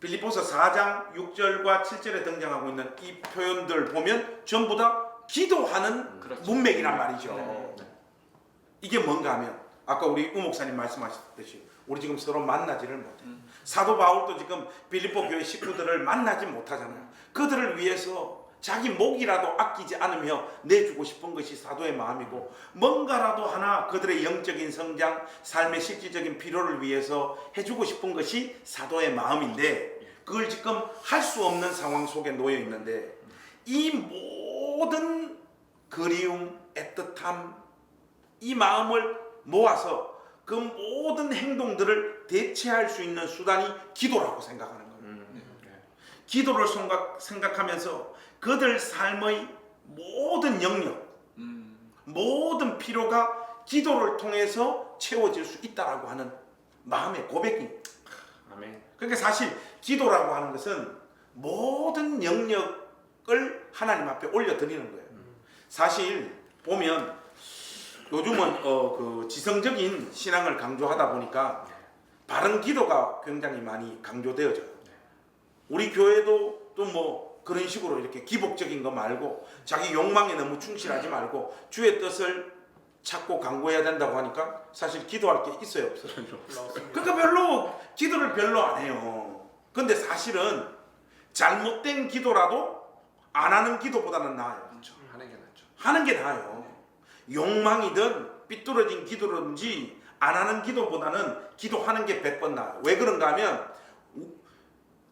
빌립보서 4장 6절과 7절에 등장하고 있는 이 표현들 보면 전부 다 기도하는 그렇죠. 문맥이란 말이죠. 네. 이게 뭔가 하면 아까 우리 우목사님 말씀하셨듯이 우리 지금 서로 만나지를 못해. 사도 바울도 지금 빌립보 교회 식구들을 만나지 못하잖아요. 그들을 위해서 자기 목이라도 아끼지 않으며 내주고 싶은 것이 사도의 마음이고 뭔가라도 하나 그들의 영적인 성장, 삶의 실질적인 필요를 위해서 해주고 싶은 것이 사도의 마음인데 그걸 지금 할 수 없는 상황 속에 놓여 있는데 이 모든 그리움, 애틋함, 이 마음을 모아서 그 모든 행동들을 대체할 수 있는 수단이 기도라고 생각하는 거예요. 기도를 생각하면서 그들 삶의 모든 영역, 모든 필요가 기도를 통해서 채워질 수 있다라고 하는 마음의 고백이. 아멘. 그러니까 사실 기도라고 하는 것은 모든 영역을 하나님 앞에 올려드리는 거예요. 사실 보면 요즘은 그 지성적인 신앙을 강조하다 보니까 바른 기도가 굉장히 많이 강조되어져요. 우리 교회도 또 뭐 그런 식으로 이렇게 기복적인 거 말고 자기 욕망에 너무 충실하지 말고 주의 뜻을 찾고 강구해야 된다고 하니까 사실 기도할 게 있어요, 없어요? 그러니까 기도를 별로 안 해요. 근데 사실은 잘못된 기도라도 안 하는 기도보다는 나아요. 그렇죠. 하는 게 낫죠. 하는 게 나아요. 욕망이든 삐뚤어진 기도든지 안 하는 기도보다는 기도하는 게 100번 나아요. 왜 그런가 하면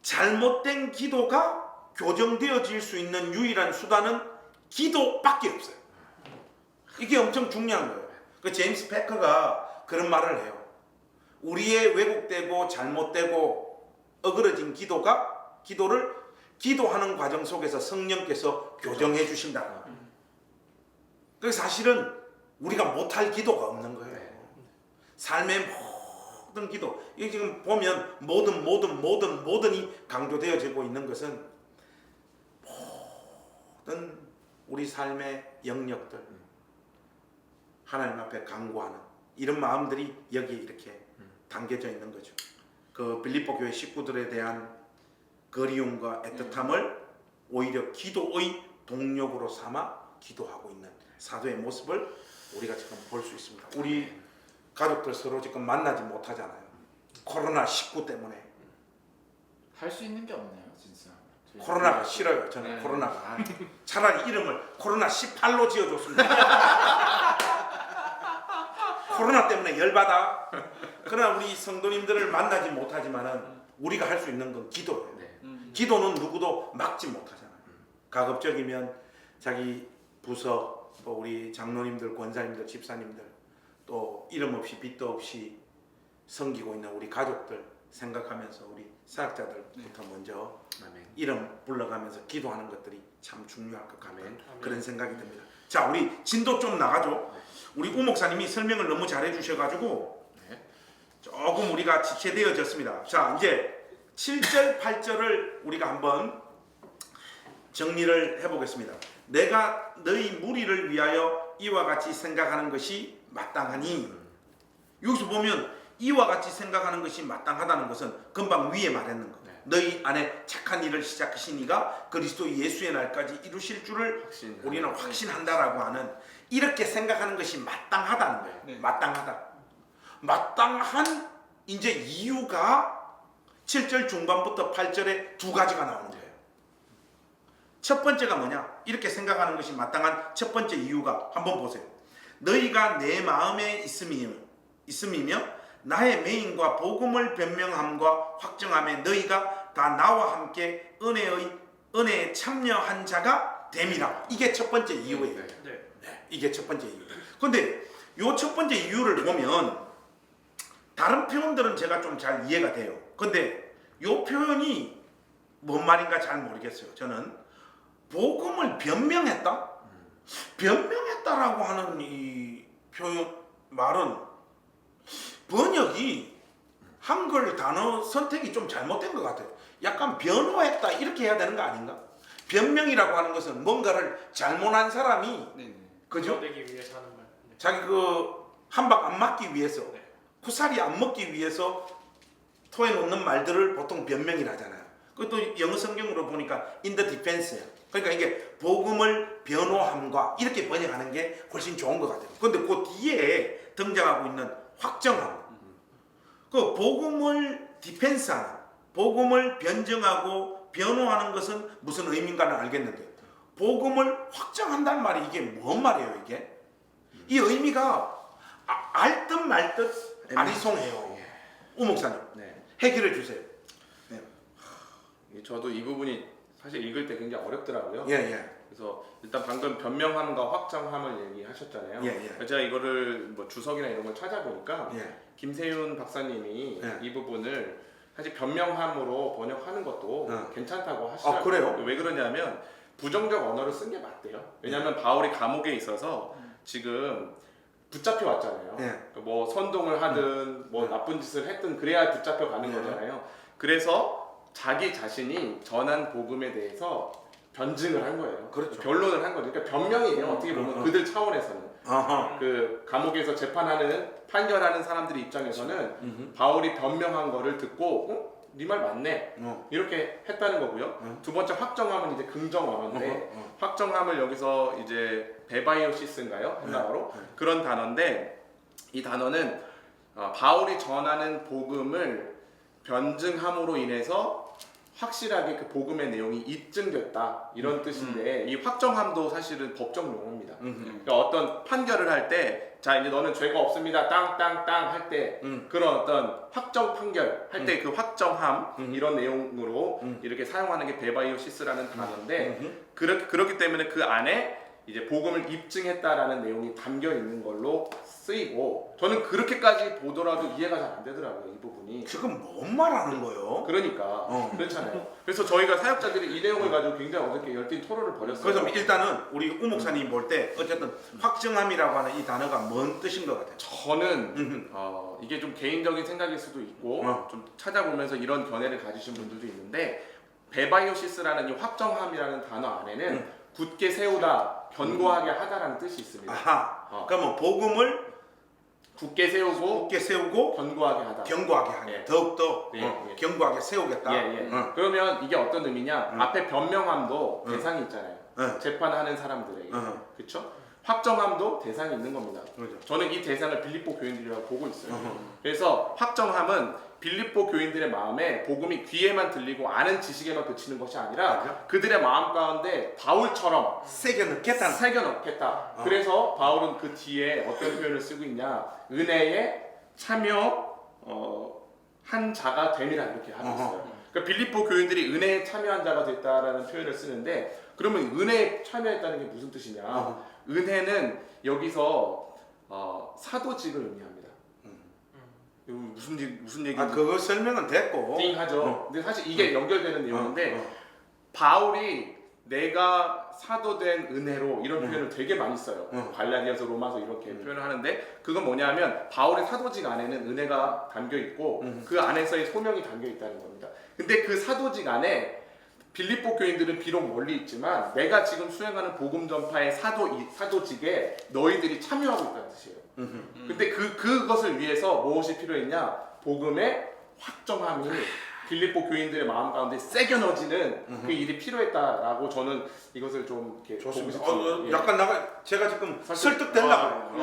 잘못된 기도가 교정되어질 수 있는 유일한 수단은 기도밖에 없어요. 이게 엄청 중요한 거예요. 그 제임스 패커가 그런 말을 해요. 우리의 왜곡되고 잘못되고 어그러진 기도를 기도하는 과정 속에서 성령께서 교정해 주신다. 그래서 사실은 우리가 못할 기도가 없는 거예요. 삶의 모든 기도, 이게 지금 보면 모든이 강조되어지고 있는 것은 모든 우리 삶의 영역들 하나님 앞에 간구하는 이런 마음들이 여기에 이렇게 담겨져 있는 거죠. 그 빌립보 교회 식구들에 대한 그리움과 애틋함을 오히려 기도의 동력으로 삼아 기도하고 있는 사도의 모습을 우리가 지금 볼 수 있습니다. 우리 가족들 서로 지금 만나지 못하잖아요. 코로나19 때문에. 할 수 있는 게 없네요, 진짜. 코로나가 싫어요. 저는 네. 코로나가. 차라리 이름을 코로나18로 지어줬습니다. 코로나 때문에 열받아. 그러나 우리 성도님들을 만나지 못하지만은 우리가 할 수 있는 건 기도예요. 기도는 누구도 막지 못하잖아요. 가급적이면 자기 부서 또 우리 장로님들, 권사님들, 집사님들 또 이름 없이 빚도 없이 섬기고 있는 우리 가족들 생각하면서 우리 사역자들부터 먼저 아멘. 이름 불러가면서 기도하는 것들이 참 중요할 것 같아요. 아멘. 그런 생각이 듭니다. 자, 우리 진도 좀 나가죠. 우리 우 목사님이 설명을 너무 잘해 주셔가지고 네. 조금 우리가 지체되어졌습니다. 자, 이제 7절, 8절을 우리가 한번 정리를 해보겠습니다. 내가 너희 무리를 위하여 이와 같이 생각하는 것이 마땅하니, 여기서 보면 이와 같이 생각하는 것이 마땅하다는 것은 금방 위에 말했는 거. 네. 너희 안에 착한 일을 시작하신 이가 그리스도 예수의 날까지 이루실 줄을 확신. 우리는 확신한다라고 하는, 이렇게 생각하는 것이 마땅하다는 거예요. 네. 마땅하다. 마땅한 이제 이유가 7절 중반부터 8절에 두 가지가 나오는 거예요. 첫 번째가 뭐냐? 이렇게 생각하는 것이 마땅한 첫 번째 이유가 한번 보세요. 너희가 내 마음에 있음이며 나의 맹인과 복음을 변명함과 확정함에 너희가 다 나와 함께 은혜에 참여한 자가 됨이라. 이게 첫 번째 이유예요. 네. 네, 이게 첫 번째 이유. 근데 요 첫 번째 이유를 보면 다른 표현들은 제가 좀 잘 이해가 돼요. 근데 요 표현이 뭔 말인가 잘 모르겠어요. 저는 복음을 변명했다? 변명했다라고 하는 이 표현 말은 번역이 한글 단어 선택이 좀 잘못된 것 같아요. 약간 변호했다 이렇게 해야 되는 거 아닌가? 변명이라고 하는 것은 뭔가를 잘못한 사람이, 네. 그죠? 되기 위해서 하는 말. 네. 자기 그 한 방 안 맞기 위해서, 네. 쿠사리 안 먹기 위해서 토해 놓는 말들을 보통 변명이라 하잖아요. 그것도 영어 성경으로 보니까 in the defense예요. 그러니까 이게 복음을 변호함과 이렇게 번역하는 게 훨씬 좋은 것 같아요. 근데 그 뒤에 등장하고 있는 확정함, 그 복음을 디펜스하는, 복음을 변증하고 변호하는 것은 무슨 의미인가는 알겠는데 복음을 확정한다는 말이 이게 뭔 말이에요? 이게 이 의미가 알 듯 말 듯 아리송해요. 우 목사님 네. 해결해 주세요. 저도 이 부분이 사실 읽을 때 굉장히 어렵더라고요. 예. 그래서 일단 방금 변명함과 확정함을 얘기하셨잖아요. 예. 제가 이거를 뭐 주석이나 이런 걸 찾아보니까 예. 김세윤 박사님이 예. 이 부분을 사실 변명함으로 번역하는 것도 괜찮다고 하시더라고요. 그래요? 왜 그러냐면 부정적 언어를 쓴 게 맞대요. 왜냐하면 바울이 감옥에 있어서 지금 붙잡혀 왔잖아요. 예. 뭐 선동을 하든 뭐 나쁜 짓을 했든 그래야 붙잡혀 가는 거잖아요. 그래서 자기 자신이 전한 복음에 대해서 변증을 한 거예요. 그렇죠. 변론을 한 거죠. 그러니까 변명이에요. 어떻게 보면 그들 차원에서는. 어허. 그 감옥에서 재판하는 판결하는 사람들 입장에서는 바울이 변명한 거를 듣고 네 말 맞네 이렇게 했다는 거고요. 두 번째 확정함은 이제 긍정 언어인데 확정함을 여기서 이제 베바이오시스인가요? 헬라어로 그런 단어인데 이 단어는 바울이 전하는 복음을 변증함으로 인해서 확실하게 그 복음의 내용이 입증됐다 이런 뜻인데 이 확정함도 사실은 법적 용어입니다. 그러니까 어떤 판결을 할 때 자 이제 너는 죄가 없습니다 땅땅땅 할 때 그런 어떤 확정 판결 할 때 그 확정함 이런 내용으로 이렇게 사용하는 게 베바이오시스라는 단어인데 그렇기 때문에 그 안에 이제 복음을 입증했다라는 내용이 담겨 있는 걸로 쓰이고 저는 그렇게까지 보더라도 이해가 잘 안 되더라고요 이 부분이. 지금 뭔 말하는 거예요? 그러니까 그렇잖아요. 그래서 저희가 사역자들이 이 내용을 가지고 굉장히 어저께 열띤 토론을 벌였어요. 그래서 일단은 우리 우 목사님 볼 때 어쨌든 확정함이라고 하는 이 단어가 뭔 뜻인 것 같아요? 저는 이게 좀 개인적인 생각일 수도 있고 좀 찾아보면서 이런 견해를 가지신 분들도 있는데 베바이오시스라는 이 확정함이라는 단어 안에는 굳게 세우다, 견고하게 하다라는 뜻이 있습니다. 아하. 그러면 복음을 굳게 세우고 굳게 세우고 견고하게 하다. 견고하게 하는 예. 더욱더 예. 견고하게 세우겠다. 예. 그러면 이게 어떤 의미냐? 앞에 변명함도 대상이 있잖아요. 예. 재판하는 사람들에게. 그렇죠? 확정함도 대상이 있는 겁니다. 그렇죠. 저는 이 대상을 빌립보 교인들이라고 보고 있어요. 그래서 확정함은 빌립보 교인들의 마음에 복음이 귀에만 들리고 아는 지식에만 그치는 것이 아니라 맞아. 그들의 마음 가운데 바울처럼 새겨 넣겠다는. 새겨 넣겠다. 그래서 바울은 그 뒤에 어떤 표현을 쓰고 있냐? 은혜에 참여 한 자가 됨이라 이렇게 하고 있어요. 그러니까 빌립보 교인들이 은혜에 참여한 자가 됐다라는 표현을 쓰는데 그러면 은혜에 참여했다는 게 무슨 뜻이냐? 은혜는 여기서 사도직을 의미합니다. 이거 무슨 얘기? 아 그거 설명은 됐고. 하죠. 근데 사실 이게 연결되는 내용인데 바울이 내가 사도된 은혜로 이런 표현을 되게 많이 써요. 갈라디아서 로마서 이렇게 표현을 하는데 그건 뭐냐면 바울의 사도직 안에는 은혜가 담겨 있고 그 안에서의 소명이 담겨 있다는 겁니다. 근데 그 사도직 안에 빌립보 교인들은 비록 멀리 있지만 내가 지금 수행하는 복음 전파의 사도직에 너희들이 참여하고 있다는 뜻이에요. 근데 그것을 위해서 무엇이 필요했냐? 복음의 확정함이 빌립보 교인들의 마음 가운데 새겨넣어지는 그 일이 필요했다라고 저는 이것을 좀 이렇게 좋습니다. 보고 싶어요. 예. 약간 제가 지금 설득되려고.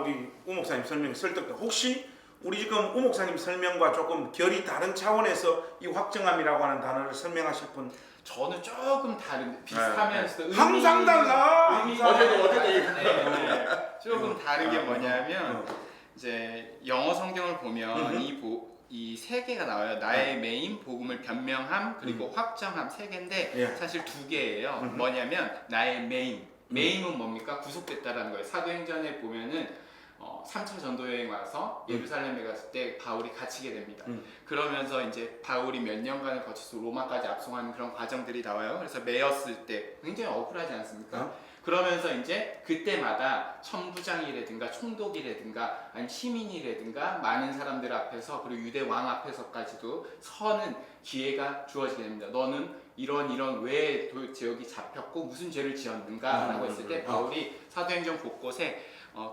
우리 우 목사님 설명이 설득돼. 혹시 우리 지금 우 목사님 설명과 조금 결이 다른 차원에서 이 확정함이라고 하는 단어를 설명하실 분? 저는 조금 다른데 비슷하면서도 항상 달라. 어제도 네. 조금 다른 게 뭐냐면 이제 영어 성경을 보면 이 세 개가 나와요. 나의 메인, 복음을 변명함, 그리고 확정함 세 개인데 예. 사실 두 개예요. 뭐냐면 나의 메인은 뭡니까? 구속됐다라는 거예요. 사도행전에 보면은 3차 전도 여행 와서 예루살렘에 갔을 때 바울이 갇히게 됩니다. 그러면서 이제 바울이 몇 년간을 거쳐서 로마까지 압송하는 그런 과정들이 나와요. 그래서 매였을 때 굉장히 억울하지 않습니까? 그러면서 이제 그때마다 천부장이라든가 총독이라든가 아니 시민이라든가 많은 사람들 앞에서 그리고 유대 왕 앞에서까지도 서는 기회가 주어지게 됩니다. 너는 이런 왜 도대체 여기 잡혔고 무슨 죄를 지었는가 라고 했을 때 바울이 사도행전 곳곳에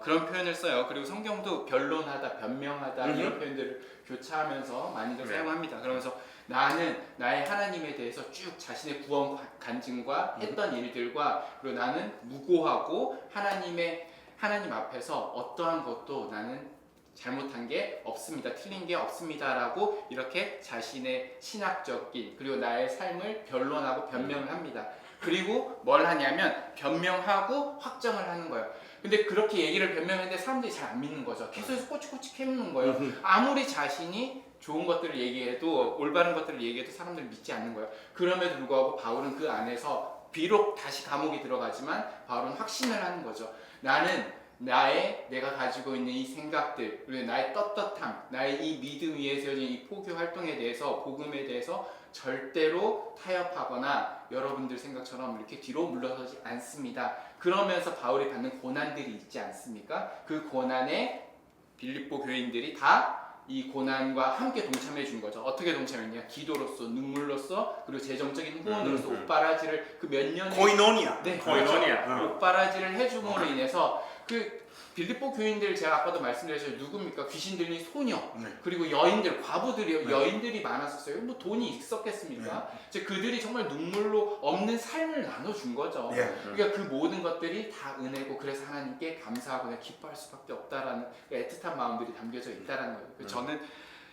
그런 표현을 써요. 그리고 성경도 변론하다, 변명하다 이런 표현들을 교차하면서 많이들 사용합니다. 그러면서 나는 나의 하나님에 대해서 쭉 자신의 구원 간증과 했던 일들과 그리고 나는 무고하고 하나님 앞에서 어떠한 것도 나는 잘못한 게 없습니다. 틀린 게 없습니다라고 이렇게 자신의 신학적인 그리고 나의 삶을 변론하고 변명을 합니다. 그리고 뭘 하냐면 변명하고 확정을 하는 거예요. 근데 그렇게 얘기를 변명했는데 사람들이 잘 안 믿는 거죠. 계속 꼬치꼬치 캐묻는 거예요. 아무리 자신이 좋은 것들을 얘기해도 올바른 것들을 얘기해도 사람들이 믿지 않는 거예요. 그럼에도 불구하고 바울은 그 안에서 비록 다시 감옥에 들어가지만 바울은 확신을 하는 거죠. 나는 내가 가지고 있는 이 생각들 그리고 나의 떳떳함 나의 이 믿음 위에 세워진 이 포교 활동에 대해서 복음에 대해서 절대로 타협하거나 여러분들 생각처럼 이렇게 뒤로 물러서지 않습니다. 그러면서 바울이 받는 고난들이 있지 않습니까? 그 고난에 빌립보 교인들이 다 이 고난과 함께 동참해 준 거죠. 어떻게 동참했냐? 기도로서, 눈물로서, 그리고 재정적인 후원으로서 옥바라지를 그 몇 년의 코이노니아. 네, 거의전이야. 옥바라지를 해줌으로 인해서 그 빌립보 교인들 제가 아까도 말씀드렸죠. 누굽니까? 귀신 들린 소녀 그리고 여인들, 과부들이요. 여인들이 많았었어요. 뭐 돈이 있었겠습니까? 이제 그들이 정말 눈물로 없는 삶을 나눠준 거죠. 그러니까 그 모든 것들이 다 은혜고 그래서 하나님께 감사하고 기뻐할 수밖에 없다라는 애틋한 마음들이 담겨져 있다라는 거예요. 저는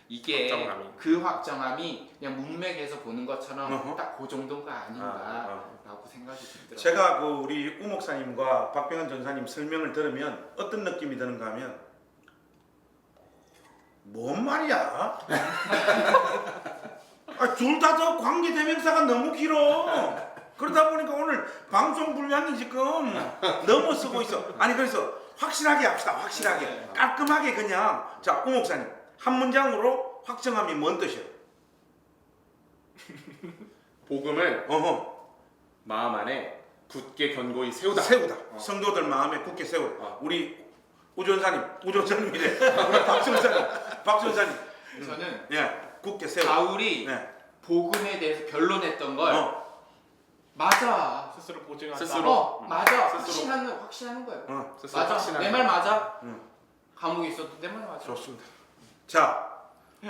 이게 그 확정함이 그냥 문맥에서 보는 것처럼 딱 그 정도가 아닌가라고 생각이 들더라고요. 제가 그 우리 우 목사님과 박병현 전사님 설명을 들으면 어떤 느낌이 드는가 하면 뭔 말이야? 둘 다 저 관계 대명사가 너무 길어. 그러다 보니까 오늘 방송 분량이 지금 너무 쓰고 있어. 아니 그래서 확실하게 합시다. 확실하게 깔끔하게 그냥 자 우 목사님 한 문장으로 확정함이 뭔 뜻이에요? 복음을 마음 안에 굳게 견고히 세우다. 성도들 마음에 굳게 세우다. 우리 우전사님이래. 우리 박전사님. 저는 굳게 세우다. 바울이 복음에 대해서 변론했던 걸 맞아. 스스로 보증한다. 스스로. 맞아. 스스로. 확신하는 거예요. 스스로 맞아. 확신하는 내 말 맞아. 감옥에 있어도 내 말 맞아. 좋습니다. 자,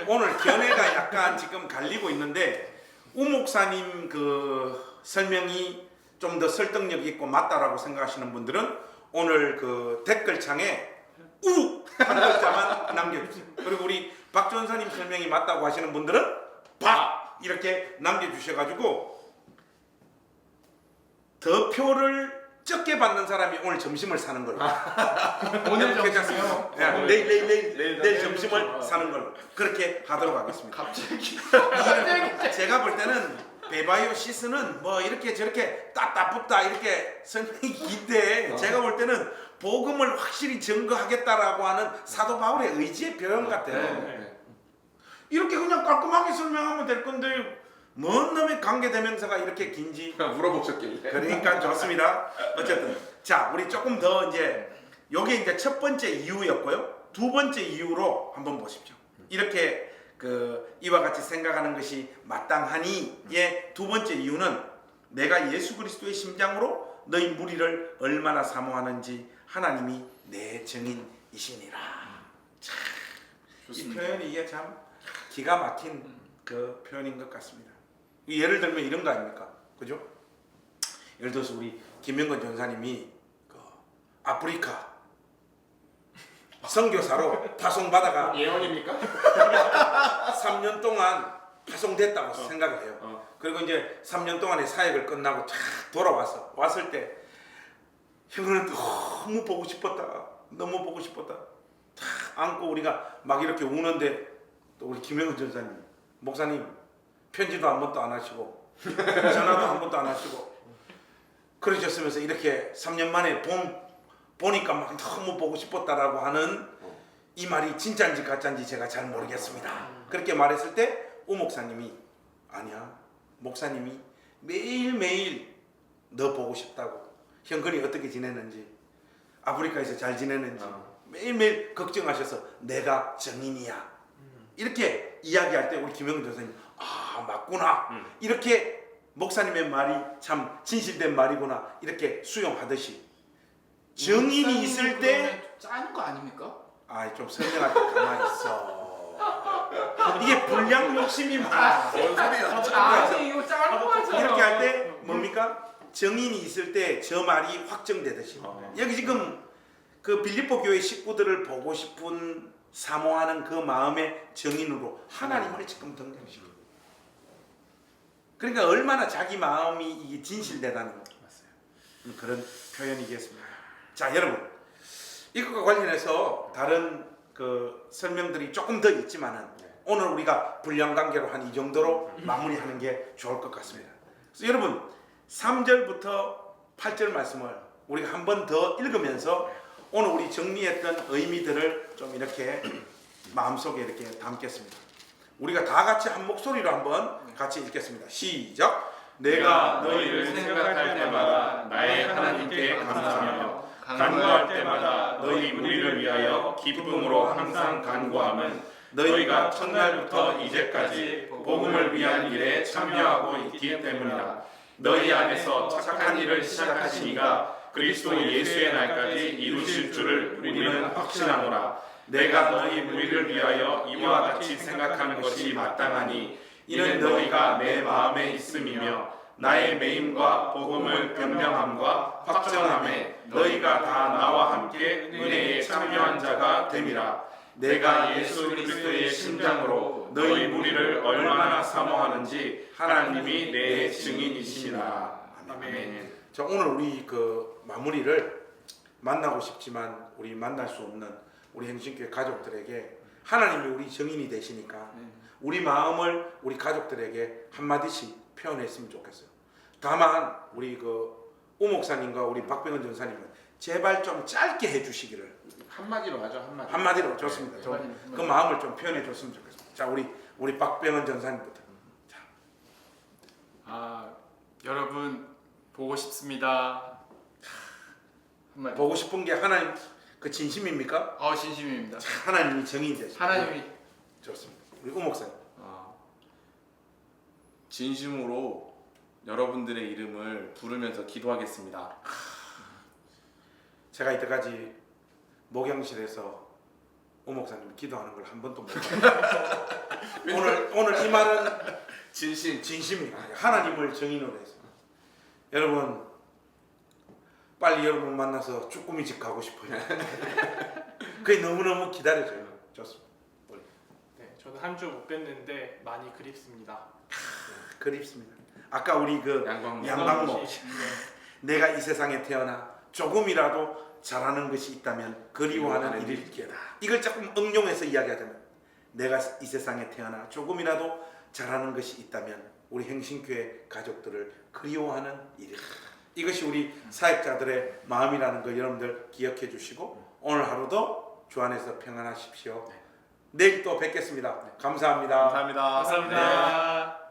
오늘 견해가 약간 지금 갈리고 있는데 우 목사님 그 설명이 좀 더 설득력 있고 맞다라고 생각하시는 분들은 오늘 그 댓글창에 우! 한 글자만 남겨주세요. 그리고 우리 박 전사님 설명이 맞다고 하시는 분들은 박! 이렇게 남겨주셔가지고 더 표를 적게 받는 사람이 오늘 점심을 사는 걸로. 오늘 괜찮습니다. 점심이요? 내일 점심을 사는 걸로 그렇게 하도록 하겠습니다. 갑자기 제가 볼 때는 베바이오시스는 뭐 이렇게 저렇게 따따붙다 이렇게 설명이 긴데 제가 볼 때는 복음을 확실히 증거하겠다라고 하는 사도 바울의 의지의 표현 같아요. 네. 이렇게 그냥 깔끔하게 설명하면 될 건데 뭔 놈의 관계대명사가 이렇게 긴지. 그냥 물어보셨길래. 그러니까 좋습니다. 어쨌든 자, 우리 조금 더 이제 요게 이제 첫 번째 이유였고요. 두 번째 이유로 한번 보십시오. 이렇게 이와 같이 생각하는 것이 마땅하니의 두 번째 이유는 내가 예수 그리스도의 심장으로 너희 무리를 얼마나 사모하는지 하나님이 내 증인이시니라. 참, 이 좋습니다. 표현이 이게 참 기가 막힌 그 표현인 것 같습니다. 예를 들면 이런 거 아닙니까? 그죠? 예를 들어서 우리 김명건 전사님이 아프리카 선교사로 파송받아가 예언입니까? 3년 동안 파송됐다고 생각을 해요. 그리고 이제 3년 동안의 사역을 끝나고 쫙 돌아와서 왔을 때 형은 너무 보고 싶었다. 너무 보고 싶었다. 탁 안고 우리가 막 이렇게 우는데 또 우리 김영은 전사님, 목사님 편지도 한 번도 안 하시고 전화도 한 번도 안 하시고 그러셨으면서 이렇게 3년 만에 보니까 막 너무 보고 싶었다라고 하는 이 말이 진짜인지 가짜인지 제가 잘 모르겠습니다. 그렇게 말했을 때 오 목사님이 아니야, 목사님이 매일매일 너 보고 싶다고, 형근이 어떻게 지내는지, 아프리카에서 잘 지내는지 매일매일 걱정하셔서 내가 증인이야. 이렇게 이야기할 때 우리 김영근 전사님 아 맞구나. 이렇게 목사님의 말이 참 진실된 말이구나 이렇게 수용하듯이 증인이 있을 때 짜는 거 아닙니까? 좀 설명할 때 가만히 있어. 이게 불량 욕심이 많아. 아니 이거 짜는 거 같잖아. 이렇게 할 때 뭡니까? 증인이 있을 때 저 말이 확정되듯이 여기 지금 그 빌립보 교회 식구들을 보고 싶은 사모하는 그 마음의 증인으로 하나님을 지금 등장시켜요. 그러니까 얼마나 자기 마음이 이게 진실되다는 그런 표현이겠습니다. 자, 여러분 이것과 관련해서 다른 그 설명들이 조금 더 있지만은 오늘 우리가 불량관계로 한 이 정도로 마무리하는 게 좋을 것 같습니다. 그래서 여러분 3절부터 8절 말씀을 우리가 한 번 더 읽으면서 오늘 우리 정리했던 의미들을 좀 이렇게 마음속에 이렇게 담겠습니다. 우리가 다 같이 한 목소리로 한번 같이 읽겠습니다. 시작. 내가 너희를 생각할 때마다 나의 하나님께 감사하며 간구할 때마다 너희 무리를 위하여 기쁨으로 항상 간구함은 너희가 첫날부터 이제까지 복음을 위한 일에 참여하고 있기 때문이라. 너희 안에서 착한 일을 시작하시니가 그리스도 예수의 날까지 이루실 줄을 우리는 확신하노라. 내가 너희 무리를 위하여 이와 같이 생각하는 것이 마땅하니 이는 너희가 내 마음에 있음이며 나의 매임과 복음을 변명함과 확정함에 너희가 다 나와 함께 은혜에 참여한 자가 됨이라. 내가 예수 그리스도의 심장으로 너희 무리를 얼마나 사모하는지 하나님이 내 증인이시니라. 아멘. 자, 오늘 우리 그 마무리를 만나고 싶지만 우리 만날 수 없는 우리 행신교회 가족들에게 하나님이 우리 증인이 되시니까 우리 마음을 우리 가족들에게 한마디씩 표현했으면 좋겠어요. 다만 우리 그 오 목사님과 우리 박병은 전사님은 제발 좀 짧게 해주시기를. 한마디로 하죠. 한마디. 한마디로 좋습니다. 그 마음을 좀 표현해 줬으면 좋겠습니다. 자, 우리 박병은 전사님부터. 자. 여러분 보고 싶습니다. 한마디. 보고 싶은 게 하나님 그 진심입니까? 진심입니다. 자, 하나님이 정인이 되십니다. 하나님이 좋습니다. 우리 오 목사님. 진심으로 여러분들의 이름을 부르면서 기도하겠습니다. 제가 이때까지 목양실에서 오 목사님 기도하는 걸 한 번도 못 봤어요. 오늘 이 말은 진심이에요. 하나님을 증인으로 해서. 여러분 빨리 여러분 만나서 쭈꾸미 집 가고 싶어요. 그게 너무너무 기다려져요. 좋습니다. 네, 저는 한 주 못 뵀는데 많이 그립습니다. 그립습니다. 아까 우리 그 양광모. 양광모. 네. 내가 이 세상에 태어나 조금이라도 잘하는 것이 있다면 그리워하는 일일기다. 이걸 조금 응용해서 이야기하자면 내가 이 세상에 태어나 조금이라도 잘하는 것이 있다면 우리 행신교회 가족들을 그리워하는 일이다. 이것이 우리 사역자들의 마음이라는 거 여러분들 기억해 주시고 오늘 하루도 주 안에서 평안하십시오. 내일 또 뵙겠습니다. 감사합니다. 감사합니다. 감사합니다.